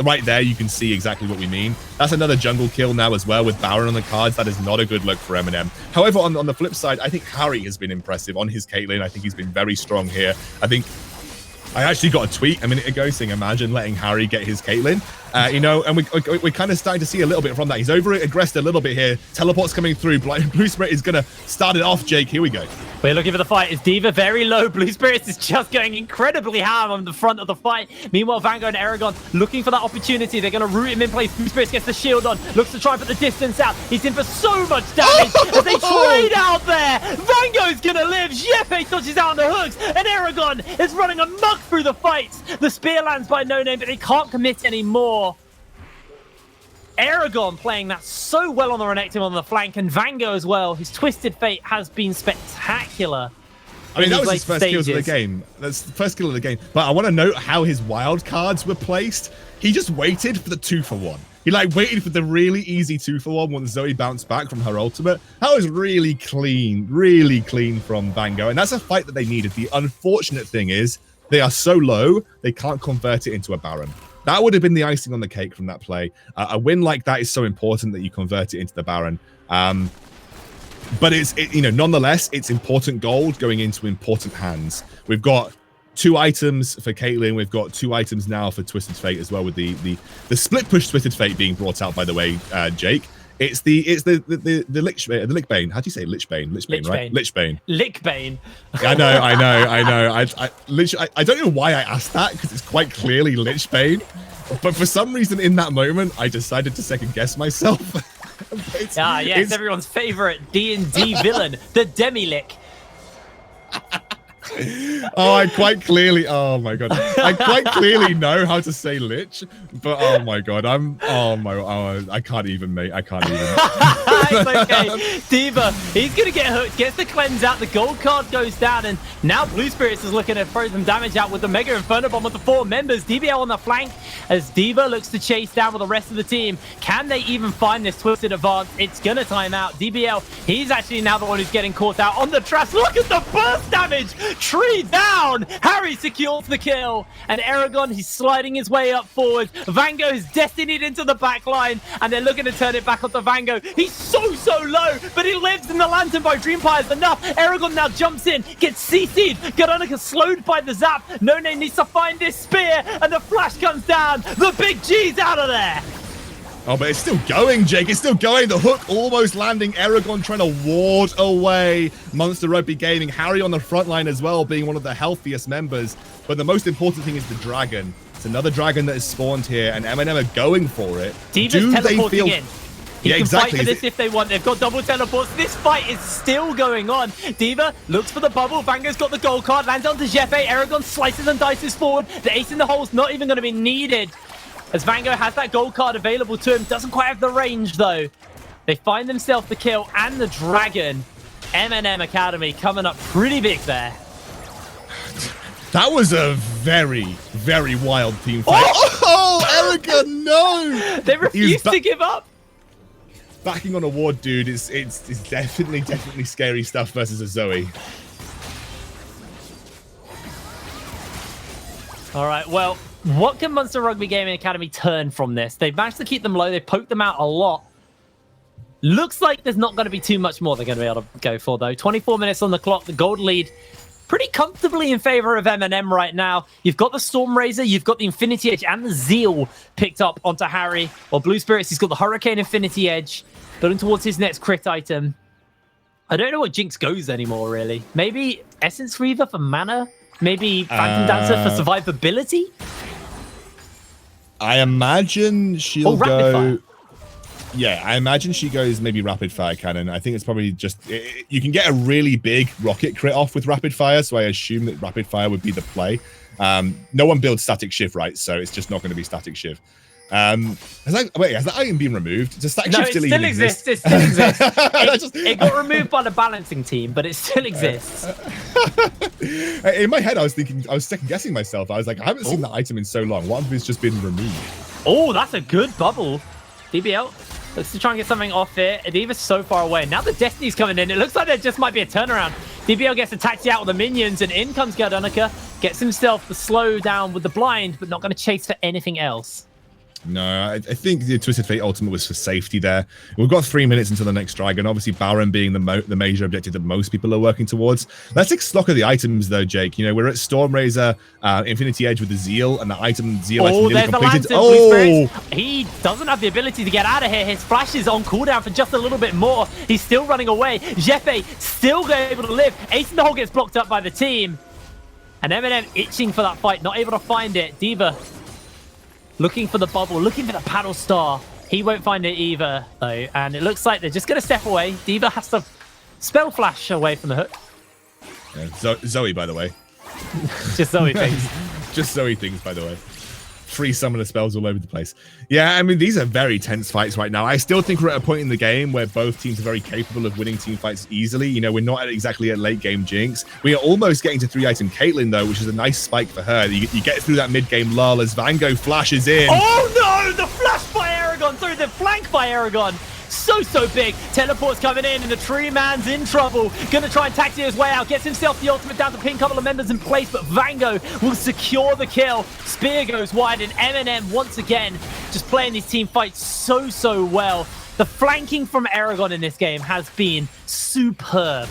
Speaker 3: right there you can see exactly what we mean. That's another jungle kill now as well with Baron on the cards. That is not a good look for MNM. However, on the flip side, I think Harry has been impressive on his Caitlyn. I think he's been very strong here. I actually got a tweet a minute ago saying, imagine letting Harry get his Caitlyn. And we're kind of starting to see a little bit from that. He's over-aggressed a little bit here. Teleport's coming through. Blue Spirit is going to start it off, Jake. Here we go.
Speaker 2: We're looking for the fight. It's D.Va very low. Blue Spirits is just going incredibly hard on the front of the fight. Meanwhile, Vango and Aragon looking for that opportunity. They're going to root him in place. Blue Spirits gets the shield on. Looks to try and put the distance out. He's in for so much damage as they trade out there. Vango's going to live. Jeppe touches out on the hooks. And Aragon is running amok through the fights. The spear lands by No Name, but they can't commit anymore. Aragon playing that so well on the Renekton on the flank, and Vango as well. His Twisted Fate has been spectacular.
Speaker 3: I mean, that was his first kill of the game. That's the first kill of the game. But I want to note how his wild cards were placed. He just waited for the 2-for-1. He waited for the really easy 2-for-1 once Zoe bounced back from her ultimate. That was really clean from Vango. And that's a fight that they needed. The unfortunate thing is they are so low, they can't convert it into a Baron. That would have been the icing on the cake from that play. A win like that is so important that you convert it into the Baron. But nonetheless, it's important gold going into important hands. We've got 2 items for Caitlyn. We've got 2 items now for Twisted Fate as well, with the split push Twisted Fate being brought out, by the way, Jake. It's the Lickbane. How do you say Lichbane? Lichbane, right? Lichbane.
Speaker 2: Lickbane.
Speaker 3: I know. I don't know why I asked that, because it's quite clearly Lichbane. But for some reason in that moment, I decided to second guess myself.
Speaker 2: It's everyone's favorite D&D villain, the Demi-Lick.
Speaker 3: I quite clearly know how to say lich, but oh my god, I can't even, mate. I can't even.
Speaker 2: It's okay. D.Va, he's gonna get hooked, gets the cleanse out, the gold card goes down, and now Blue Spirits is looking to throw some damage out with the Mega Inferno Bomb with the 4 members. DBL on the flank as D.Va looks to chase down with the rest of the team. Can they even find this Twisted Advance? It's gonna time out. DBL, he's actually now the one who's getting caught out on the traps. Look at the burst damage! Tree down! Harry secures the kill, and Aragon, he's sliding his way up forward. Vango is destined into the back line, and they're looking to turn it back onto Vango. He's so low, but he lives in the Lantern by Dreampire is enough. Aragon now jumps in, gets CC'd. Garanika slowed by the zap. No Name needs to find this spear, and the flash comes down. The big G's out of there.
Speaker 3: Oh, but it's still going, Jake. It's still going. The hook almost landing. Aragon trying to ward away Munster Rugby Gaming. Harry on the front line as well, being one of the healthiest members. But the most important thing is the dragon. It's another dragon that is spawned here, and MNM are going for it.
Speaker 2: D.Va's teleporting in. He can
Speaker 3: exactly.
Speaker 2: fight for this if they want. They've got double teleports. This fight is still going on. D.Va looks for the bubble. Vango's got the gold card. Lands onto Jeppe. Aragon slices and dices forward. The ace in the hole's not even going to be needed, as Vango has that gold card available to him. Doesn't quite have the range, though. They find themselves the kill and the dragon. MNM Academy coming up pretty big there.
Speaker 3: That was a very, very wild team fight. Oh, Erica, no!
Speaker 2: They refuse to give up.
Speaker 3: Backing on a ward, dude, it's definitely scary stuff versus a Zoe.
Speaker 2: All right, well, what can Munster Rugby Gaming Academy turn from this? They've managed to keep them low. They've poked them out a lot. Looks like there's not going to be too much more they're going to be able to go for, though. 24 minutes on the clock. The gold lead pretty comfortably in favor of MNM right now. You've got the Stormrazor, you've got the Infinity Edge, and the Zeal picked up onto Harry. While Blue Spirits, he's got the Hurricane Infinity Edge, building towards his next crit item. I don't know what Jinx goes anymore, really. Maybe Essence Reaver for mana? Maybe Phantom Dancer for survivability?
Speaker 3: I imagine she'll
Speaker 2: Rapid
Speaker 3: go...
Speaker 2: Fire.
Speaker 3: Yeah, I imagine she goes maybe Rapid Fire Cannon. I think it's probably just... You can get a really big rocket crit off with Rapid Fire, so I assume that Rapid Fire would be the play. No one builds Static Shiv, right? So it's just not going to be Static Shiv. Has that item been removed? Does Static Shiv still even exist?
Speaker 2: It still exists. It got removed by the balancing team, but it still exists.
Speaker 3: In my head, I was second guessing myself. I was like, I haven't seen that item in so long. What if it's just been removed?
Speaker 2: Oh, that's a good bubble. DBL looks to try and get something off here. D.Va's so far away. Now the Destiny's coming in. It looks like there just might be a turnaround. DBL gets a taxi out with the minions, and in comes Gardonica. Gets himself the slow down with the blind, but not going to chase for anything else.
Speaker 3: No, I think the Twisted Fate ultimate was for safety there. We've got 3 minutes until the next dragon. Obviously, Baron being the major objective that most people are working towards. Let's take stock of the items, though, Jake. You know, we're at Stormrazor, Infinity Edge with the Zeal, and the item Zeal
Speaker 2: oh,
Speaker 3: nearly completed.
Speaker 2: Oh, he doesn't have the ability to get out of here. His flash is on cooldown for just a little bit more. He's still running away. Jeppe still able to live. Ace in the hole gets blocked up by the team. And MNM itching for that fight, not able to find it. D.Va looking for the bubble, looking for the paddle star. He won't find it either, though. And it looks like they're just going to step away. D.Va has to spell flash away from the hook.
Speaker 3: Yeah, Zoe, by the way.
Speaker 2: Just Zoe things.
Speaker 3: Just Zoe things, by the way. Free summoner spells all over the place. Yeah, I mean, these are very tense fights right now. I still think we're at a point in the game where both teams are very capable of winning team fights easily. You know, we're not exactly at late game Jinx. We are almost getting to 3-item Caitlyn, though, which is a nice spike for her. You get through that mid-game lull as Vango flashes in.
Speaker 2: Oh, no! The flash by Aragon! Sorry, the flank by Aragon. So big. Teleport's coming in, and the tree man's in trouble. Gonna try and taxi his way out. Gets himself the ultimate down to pin a couple of members in place, but Vango will secure the kill. Spear goes wide, and MNM once again just playing these team fights so well. The flanking from Aragon in this game has been superb.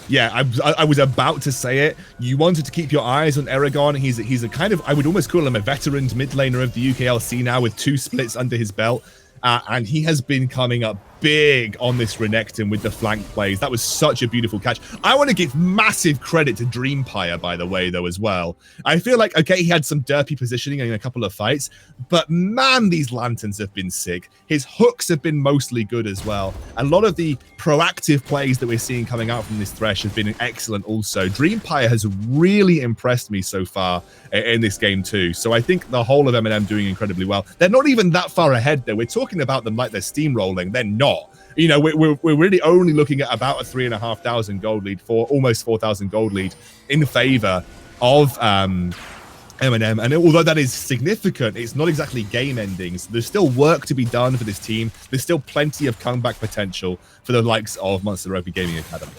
Speaker 3: Yeah, I was about to say it. You wanted to keep your eyes on Aragon. He's a kind of, I would almost call him a veteran mid laner of the UKLC now with 2 splits under his belt. And he has been coming up big on this Renekton with the flank plays. That was such a beautiful catch. I want to give massive credit to Dreampire, by the way, though, as well. I feel like, okay, he had some derpy positioning in a couple of fights, but man, these lanterns have been sick. His hooks have been mostly good as well. A lot of the proactive plays that we're seeing coming out from this Thresh have been excellent also. Dreampire has really impressed me so far in this game too. So I think the whole of MNM doing incredibly well. They're not even that far ahead though. We're talking about them like they're steamrolling. They're not. You know, we're really only looking at about a 3,500 gold lead, for almost 4,000 gold lead in favor of MNM. And although that is significant, it's not exactly game endings. There's still work to be done for this team. There's still plenty of comeback potential for the likes of Munster Rugby Gaming Academy.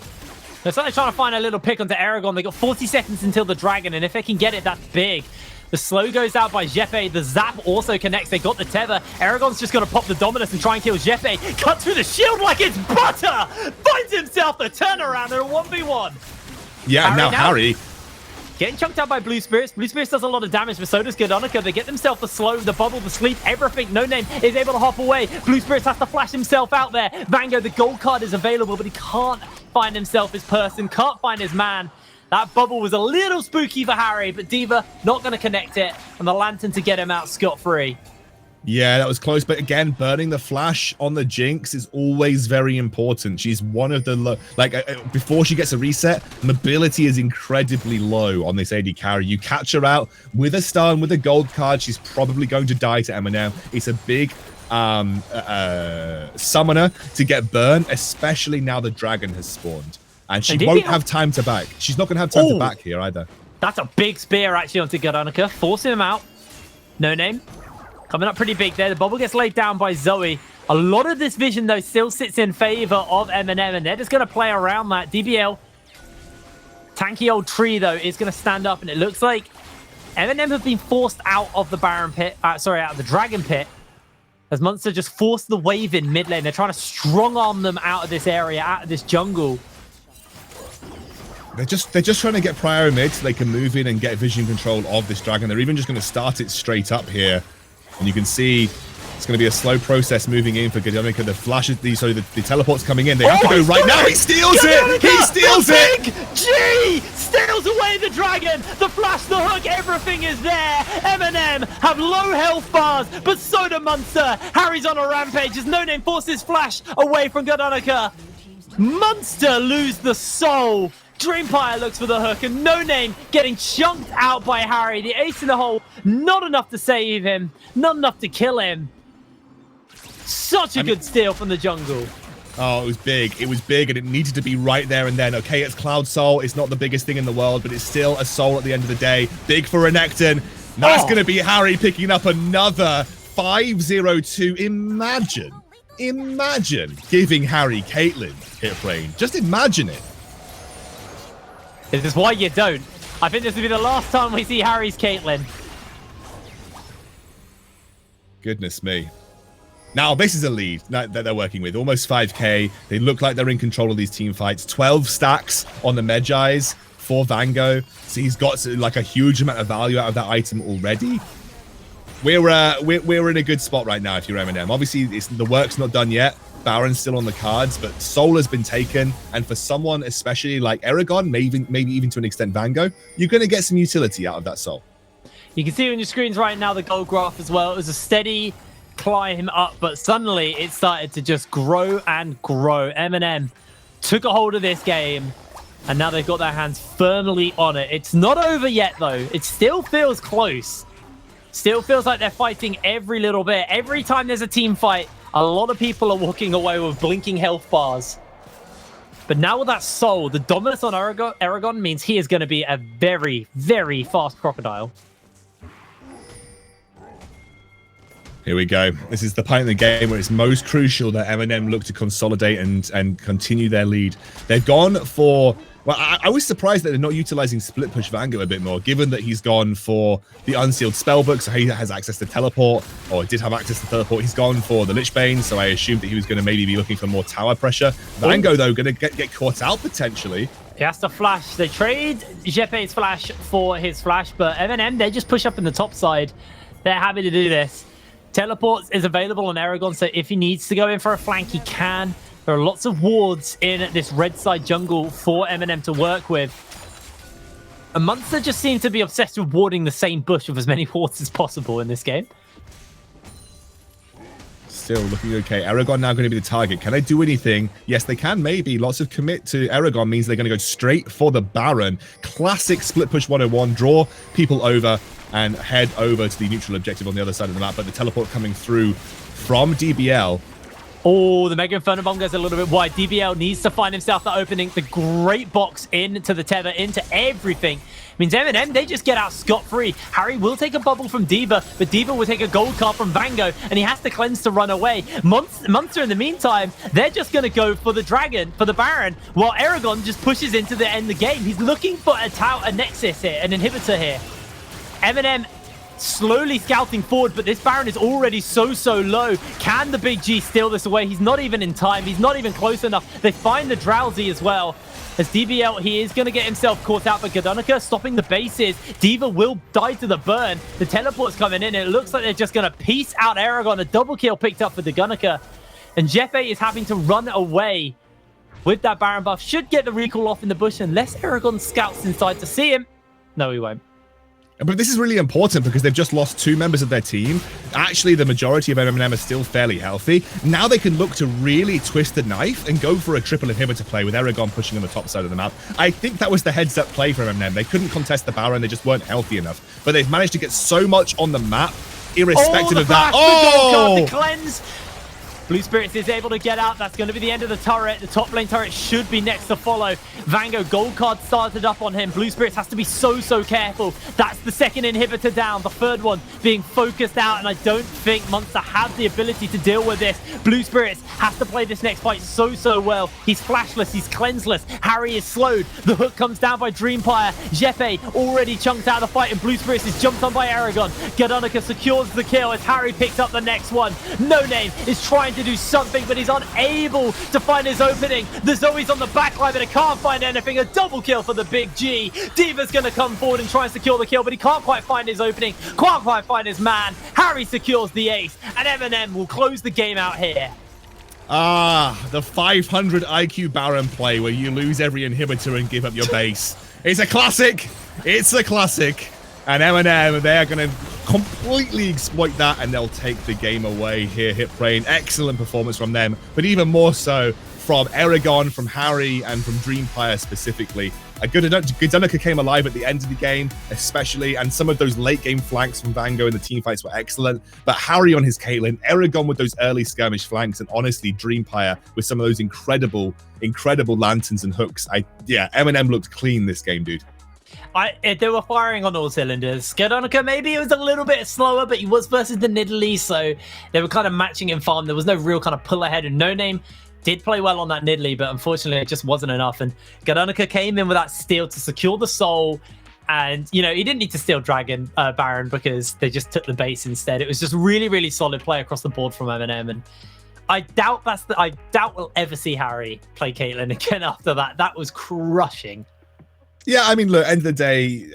Speaker 2: They're certainly trying to find a little pick onto Aragon. They got 40 seconds until the Dragon, and if they can get it, that's big. The slow goes out by Jeppe. The zap also connects. They got the tether. Aragon's just going to pop the Dominus and try and kill Jeppe. Cut through the shield like it's butter. Finds himself the turnaround in a 1v1.
Speaker 3: Yeah, now Harry
Speaker 2: getting chunked out by Blue Spirits. Blue Spirits does a lot of damage, but so does Godonica. They get themselves the slow, the bubble, the sleep, everything. No Name is able to hop away. Blue Spirits has to flash himself out there. Vango, the gold card is available, but he can't find himself his person, can't find his man. That bubble was a little spooky for Harry, but D.Va not going to connect it, and the Lantern to get him out scot-free.
Speaker 3: Yeah, that was close, but again, burning the flash on the Jinx is always very important. She's one of the before she gets a reset, mobility is incredibly low on this AD carry. You catch her out with a stun, with a gold card, she's probably going to die to MNM. It's a big summoner to get burned, especially now the Dragon has spawned. And she won't have time to back. She's not going to have time to back here either.
Speaker 2: That's a big spear actually onto Godonica, forcing him out. No Name coming up pretty big there. The bubble gets laid down by Zoe. A lot of this vision, though, still sits in favor of MNM, and they're just going to play around that. DBL, tanky old tree, though, is going to stand up, and it looks like MNM have been forced out of the Baron pit. Out of the Dragon pit, as Munster just forced the wave in mid lane. They're trying to strong arm them out of this area, out of this jungle.
Speaker 3: They're just trying to get prior mid so they can move in and get vision control of this Dragon. They're even just going to start it straight up here. And you can see it's going to be a slow process moving in for Godonica. The flashes, the teleport's coming in. They have to go right now. He steals it! He steals it!
Speaker 2: G steals away the Dragon. The flash, the hook, everything is there. MNM have low health bars, but so do Munster. Harry's on a rampage as No Name forces flash away from Godonica. Munster lose the soul. Dreampire looks for the hook, and No Name getting chunked out by Harry. The ace in the hole, not enough to save him, not enough to kill him. Such a good steal from the jungle.
Speaker 3: Oh, it was big. It was big, and it needed to be right there and then. Okay, it's Cloud Soul. It's not the biggest thing in the world, but it's still a soul at the end of the day. Big for Renekton. That's going to be Harry picking up another 502. Imagine giving Harry Caitlyn hit frame. Just imagine it.
Speaker 2: This is why you don't. I think this will be the last time we see Harry's Caitlyn.
Speaker 3: Goodness me. Now, this is a lead that they're working with. Almost 5k. They look like they're in control of these team fights. 12 stacks on the Medjais for Vango. So he's got like a huge amount of value out of that item already. We're in a good spot right now if you're MNM. Obviously, the work's not done yet. Baron's still on the cards, but Soul has been taken. And for someone, especially like Aragon, maybe even to an extent Vango, you're going to get some utility out of that Soul.
Speaker 2: You can see on your screens right now the gold graph as well. It was a steady climb up, but suddenly it started to just grow and grow. MNM took a hold of this game, and now they've got their hands firmly on it. It's not over yet, though. It still feels close. Still feels like they're fighting every little bit. Every time there's a team fight, a lot of people are walking away with blinking health bars. But now with that Soul, the dominance on Aragon means he is going to be a very, very fast crocodile.
Speaker 3: Here we go. This is the point in the game where it's most crucial that MNM look to consolidate and continue their lead. They've gone for... Well, I was surprised that they're not utilizing Split Push Vango a bit more, given that he's gone for the Unsealed Spellbook, so he has access to Teleport, or did have access to Teleport. He's gone for the Lich Bane, so I assumed that he was going to maybe be looking for more tower pressure. Vango, though, going to get caught out potentially.
Speaker 2: He has to flash. They trade Jepe's flash for his flash, but MNM, they just push up in the top side. They're happy to do this. Teleports is available on Aragon, so if he needs to go in for a flank, he can. There are lots of wards in this red side jungle for MNM to work with. And Munster just seem to be obsessed with warding the same bush with as many wards as possible in this game.
Speaker 3: Still looking okay. Aragon now going to be the target. Can they do anything? Yes, they can, maybe. Lots of commit to Aragon means they're going to go straight for the Baron. Classic split push 101. Draw people over and head over to the neutral objective on the other side of the map. But the teleport coming through from DBL.
Speaker 2: Oh, the Mega Inferno Bomb goes a little bit wide. DBL needs to find himself that opening. The great box into the tether, into everything. Means MNM, they just get out scot-free. Harry will take a bubble from D.Va, but D.Va will take a gold card from Vango, and he has to cleanse to run away. Munster, in the meantime, they're just going to go for the Dragon, for the Baron, while Aragon just pushes into the end of the game. He's looking for a Nexus here, an inhibitor here. MNM slowly scouting forward, but this Baron is already so low. Can the Big G steal this away? He's not even in time. He's not even close enough. They find the Drowsy as well. As DBL, he is going to get himself caught out, but Gadonica stopping the bases. D.Va will die to the burn. The teleport's coming in, and it looks like they're just going to piece out Aragon. A double kill picked up for the Gadonica. And Jepe is having to run away with that Baron buff. Should get the recall off in the bush unless Aragon scouts inside to see him. No, he won't.
Speaker 3: But this is really important because they've just lost 2 members of their team. Actually, the majority of MNM are still fairly healthy. Now they can look to really twist the knife and go for a triple inhibitor play with Aragon pushing on the top side of the map. I think that was the heads-up play for MNM. They couldn't contest the Baron. They just weren't healthy enough. But they've managed to get so much on the map, irrespective of that.
Speaker 2: Oh! The cleanse! Blue Spirits is able to get out. That's going to be the end of the turret. The top lane turret should be next to follow. Vango, gold card started up on him. Blue Spirits has to be so careful. That's the second inhibitor down. The third one being focused out, and I don't think Munster have the ability to deal with this. Blue Spirits has to play this next fight so well. He's flashless. He's cleanseless. Harry is slowed. The hook comes down by Dreampire. Jepe already chunked out of the fight, and Blue Spirits is jumped on by Aragon. Gadonica secures the kill as Harry picks up the next one. No Name is trying to do something, but he's unable to find his opening. The Zoe's on the backline, but he can't find anything. A double kill for the Big G. D.Va's going to come forward and try and secure the kill, but he can't quite find his opening, can't quite find his man. Harry secures the ace, and MNM will close the game out here.
Speaker 3: The 500 IQ Baron play where you lose every inhibitor and give up your base. It's a classic. It's a classic. And MNM, they're going to completely exploit that, and they'll take the game away here. Hitbrain, excellent performance from them, but even more so from Aragon, from Harry, and from Dreampire specifically. Gadonica came alive at the end of the game, especially, and some of those late game flanks from Vango in the team fights were excellent. But Harry on his Caitlyn, Aragon with those early skirmish flanks, and honestly, Dreampire with some of those incredible lanterns and hooks. MNM looked clean this game, dude.
Speaker 2: They were firing on all cylinders. Gadonica, maybe it was a little bit slower, but he was versus the Nidalee, so they were kind of matching in farm. There was no real kind of pull ahead, and No Name did play well on that Nidalee, but unfortunately it just wasn't enough. And Gadonica came in with that steal to secure the soul, and he didn't need to steal Dragon Baron because they just took the base instead. It was just really solid play across the board from MNM, and I doubt we'll ever see Harry play Caitlyn again after that. That was crushing.
Speaker 3: Yeah, I mean, look, end of the day,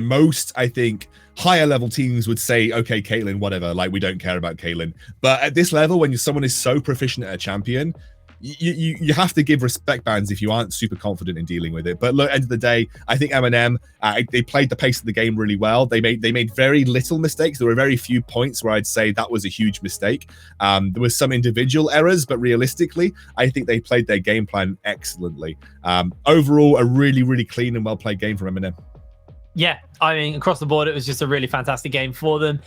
Speaker 3: most, I think, higher level teams would say, okay, Caitlyn, whatever, like, we don't care about Caitlyn. But at this level, when someone is so proficient at a champion, you have to give respect bans if you aren't super confident in dealing with it. But look, end of the day, I think MNM, they played the pace of the game really well. They made very little mistakes. There were very few points where I'd say that was a huge mistake. There was some individual errors, but realistically, I think they played their game plan excellently. Overall, a really clean and well played game from MNM.
Speaker 2: Yeah, I mean, across the board, it was just a really fantastic game for them.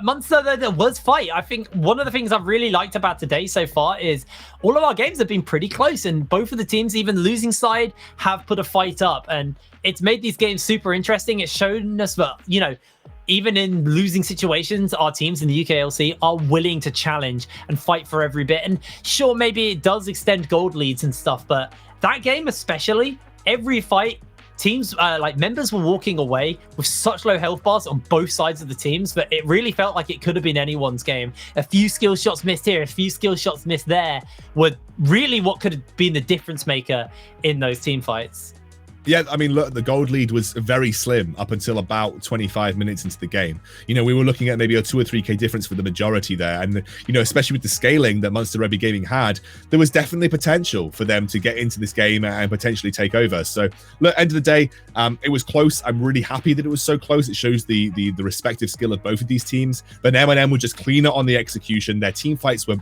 Speaker 2: Munster, though, there was fight. I think one of the things I've really liked about today so far is all of our games have been pretty close, and both of the teams, even losing side, have put a fight up, and it's made these games super interesting. It's shown us that, even in losing situations, our teams in the UKLC are willing to challenge and fight for every bit. And sure, maybe it does extend gold leads and stuff, but that game especially, every fight, teams members were walking away with such low health bars on both sides of the teams, but it really felt like it could have been anyone's game. A few skill shots missed here, a few skill shots missed there were really what could have been the difference maker in those team fights.
Speaker 3: Yeah, I mean, look, the gold lead was very slim up until about 25 minutes into the game. We were looking at maybe a 2 or 3K difference for the majority there. And, especially with the scaling that Munster Rugby Gaming had, there was definitely potential for them to get into this game and potentially take over. So, look, end of the day, it was close. I'm really happy that it was so close. It shows the respective skill of both of these teams. But MNM were just cleaner on the execution. Their team fights were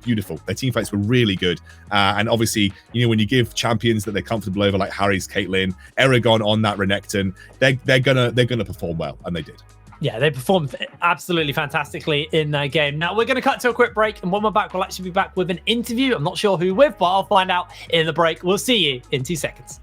Speaker 3: beautiful. Their team fights were really good. And obviously, when you give champions that they're comfortable over, like Harry's, Caitlin, Aragon on that Renekton, they're gonna perform well, and they did.
Speaker 2: Yeah, they performed absolutely fantastically in that game. Now, we're going to cut to a quick break, and when we're back, we'll actually be back with an interview. I'm not sure who with, but I'll find out in the break. We'll see you in 2 seconds.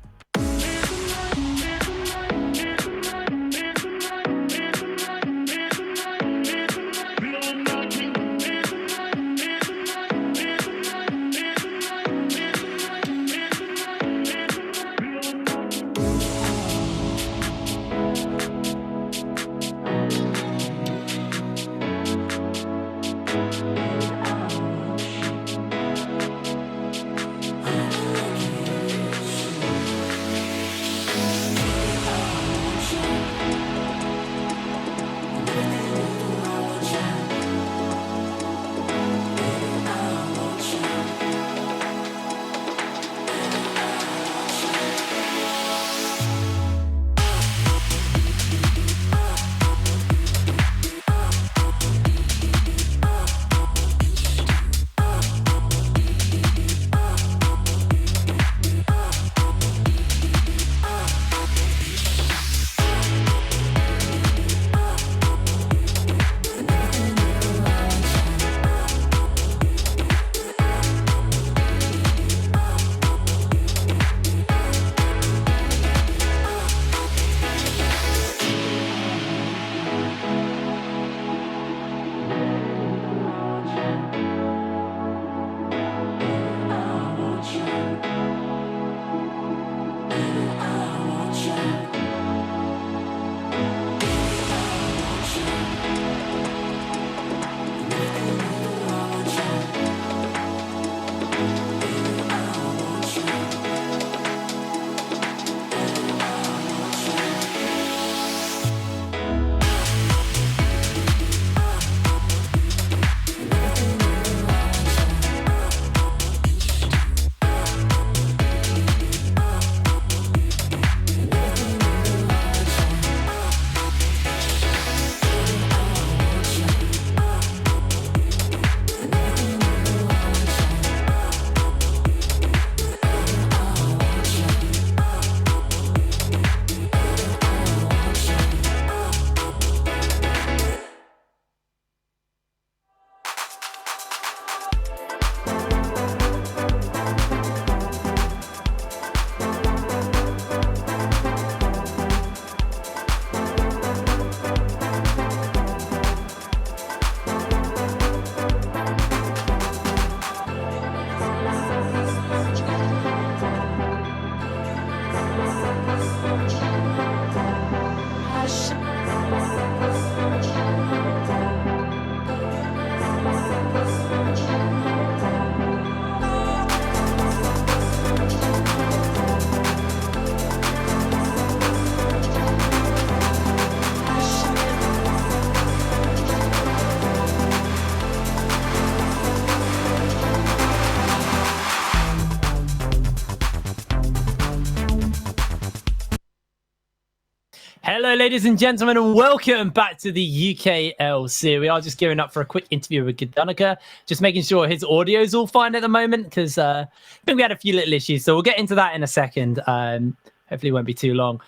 Speaker 2: Hello, ladies and gentlemen, and welcome back to the UKLC. We are just gearing up for a quick interview with Gidanica, just making sure his audio is all fine at the moment, because I think we had a few little issues, so we'll get into that in a second. Hopefully it won't be too long.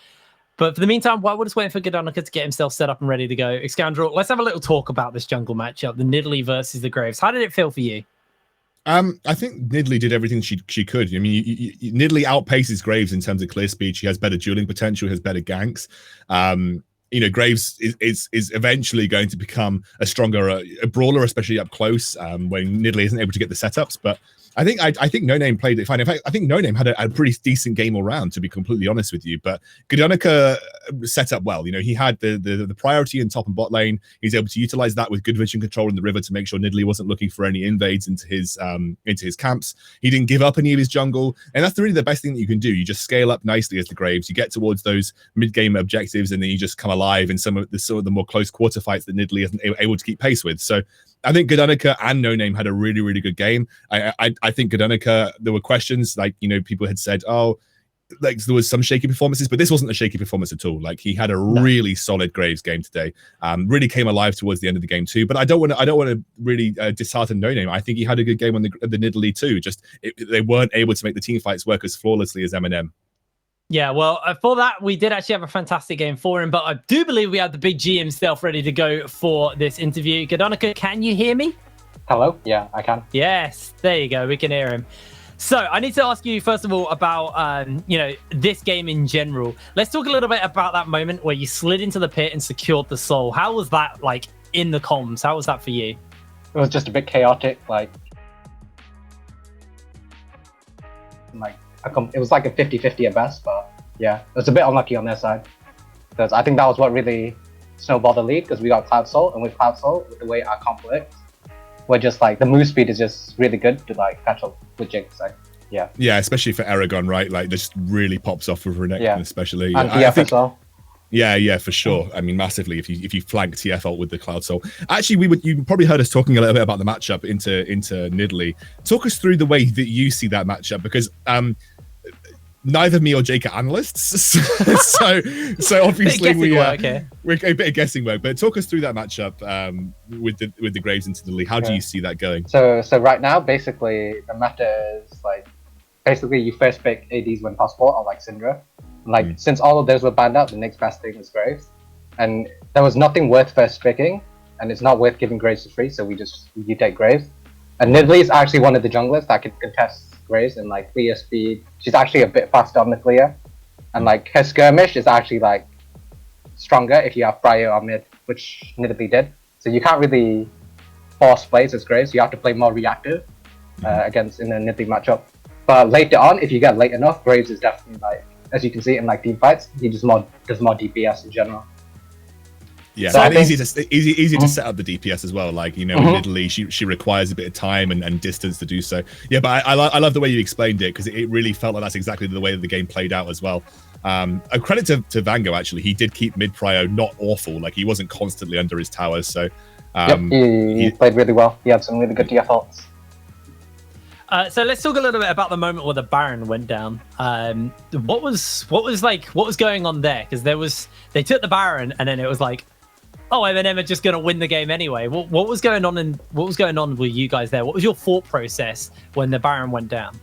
Speaker 2: But for the meantime, while we're just waiting for Gidanica to get himself set up and ready to go, Scoundrel, let's have a little talk about this jungle matchup, the Nidalee versus the Graves. How did it feel for you?
Speaker 3: I think Nidalee did everything she could. I mean, Nidalee outpaces Graves in terms of clear speed. She has better dueling potential, has better ganks. Graves is eventually going to become a stronger a brawler, especially up close, when Nidalee isn't able to get the setups. But I think No Name played it fine. In fact, I think No Name had a pretty decent game all round, to be completely honest with you. But Guernica set up well. You know, he had the priority in top and bot lane. He's able to utilize that with good vision control in the river to make sure Nidalee wasn't looking for any invades into his camps. He didn't give up any of his jungle, and that's really the best thing that you can do. You just scale up nicely as the Graves. You get towards those mid-game objectives, and then you just come alive in some of the more close quarter fights that Nidalee isn't able to keep pace with. So I think Guernica and No Name had a really, really good game. I think Guernica, there were questions, like, you know, people had said, oh, like there was some shaky performances, but this wasn't a shaky performance at all. Like, he had a really solid Graves game today. Really came alive towards the end of the game too. But I don't want to really dishearten No Name. I think he had a good game on the Nidalee too. Just they weren't able to make the team fights work as flawlessly as MNM.
Speaker 2: Yeah, well, for that, we did actually have a fantastic game for him, but I do believe we have the big G himself ready to go for this interview. Guernica, can you hear me?
Speaker 4: Hello? Yeah, I can.
Speaker 2: Yes, there you go. We can hear him. So I need to ask you, first of all, about, you know, this game in general. Let's talk a little bit about that moment where you slid into the pit and secured the soul. How was that, like, in the comms? How was that for you?
Speaker 4: It was just a bit chaotic, like it was like a 50-50 at best, but yeah, it was a bit unlucky on their side. Because I think that was what really snowballed the lead, because we got Cloud Soul, and with Cloud Soul, with the way our comp works, we're just like, the move speed is just really good to like catch up with Jinx. Like, yeah. Yeah,
Speaker 3: especially for Aragon, right? Like, this really pops off with Renekton, especially.
Speaker 4: And TF as well.
Speaker 3: Yeah, for sure. I mean, massively. If you flank TF ult with the Cloud Soul. Actually, you probably heard us talking a little bit about the matchup into Nidalee. Talk us through the way that you see that matchup, because neither me or Jake are analysts, so obviously we're a bit of guessing work. But talk us through that matchup with the Graves into Nidalee. How do you see that going?
Speaker 4: So right now, basically, the meta is like, basically you first pick ADs when possible, or like Syndra. Like, since all of those were banned out, the next best thing was Graves. And there was nothing worth first picking, and it's not worth giving Graves for free, so you take Graves. And Nidalee is actually one of the junglers that can contest Graves in like clear speed. She's actually a bit faster on the clear. And like, her skirmish is actually like stronger if you have Fryer or mid, which Nidalee did. So you can't really force plays as Graves, you have to play more reactive against in a Nidalee matchup. But later on, if you get late enough, Graves is definitely like, as you can see in like team fights, he does more DPS in general.
Speaker 3: Yeah, so and easy to set up the DPS as well. Like, you know, in Nidalee, she requires a bit of time and distance to do so. Yeah, but I love the way you explained it, because it really felt like that's exactly the way that the game played out as well. A credit to Vango, actually. He did keep mid prio not awful. Like, he wasn't constantly under his towers. So
Speaker 4: he played really well. He had some really good TF ults.
Speaker 2: So let's talk a little bit about the moment where the Baron went down. What was going on there? Because they took the Baron, and then it was like, oh, MNM are just going to win the game anyway. What was going on with you guys there? What was your thought process when the Baron went down?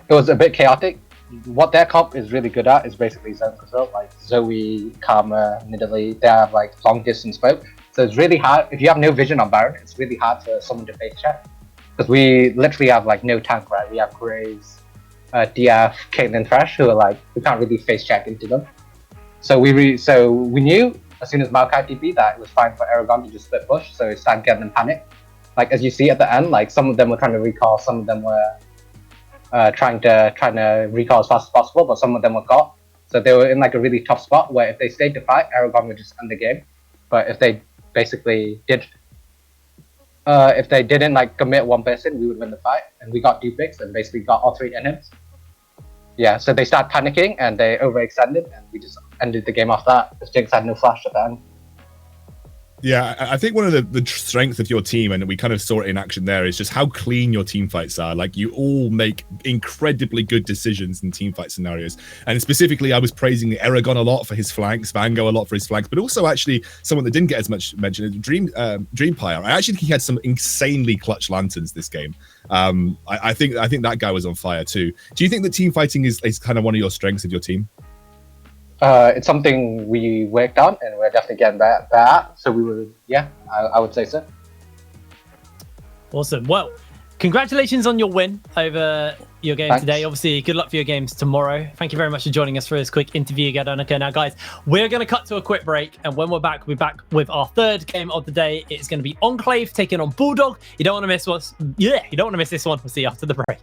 Speaker 4: It was a bit chaotic. What their comp is really good at is basically zone control, like Zoe, Karma, Nidalee. They have like long distance poke, so it's really hard. If you have no vision on Baron, it's really hard for someone to face check. Because we literally have like no tank, right? We have Graves, DF, Caitlyn, Thresh, who can't really face check into them. So we knew as soon as Maokai TP that it was fine for Aragon to just split push, so it started getting them panic. Like, as you see at the end, like, some of them were trying to recall, some of them were trying to recall as fast as possible, but some of them were caught. So they were in like a really tough spot where if they stayed to fight, Aragon would just end the game. But if they basically if they didn't like commit one person, we would win the fight, and we got 2 picks and basically got all 3 inhibs. Yeah, so they started panicking and they overextended, and we just ended the game off that because Jinx had no flash at the end.
Speaker 3: Yeah, I think one of the strengths of your team, and we kind of saw it in action there, is just how clean your team fights are. Like, you all make incredibly good decisions in team fight scenarios. And specifically, I was praising Aragon a lot for his flanks, Vango a lot for his flanks, but also actually someone that didn't get as much mention, Dreampire. I actually think he had some insanely clutch lanterns this game. I think that guy was on fire too. Do you think that team fighting is kind of one of your strengths of your team?
Speaker 4: It's something we worked on, and we're definitely getting better at. So I would say so.
Speaker 2: Awesome. Well, congratulations on your win over your game
Speaker 4: Thanks.
Speaker 2: today. Obviously, good luck for your games tomorrow. Thank you very much for joining us for this quick interview, Gadonica. Now, guys, we're going to cut to a quick break, and when we're back, we'll be back with our third game of the day. It's going to be Enclave taking on Bulldog. You don't want to miss you don't want to miss this one. We'll see you after the break.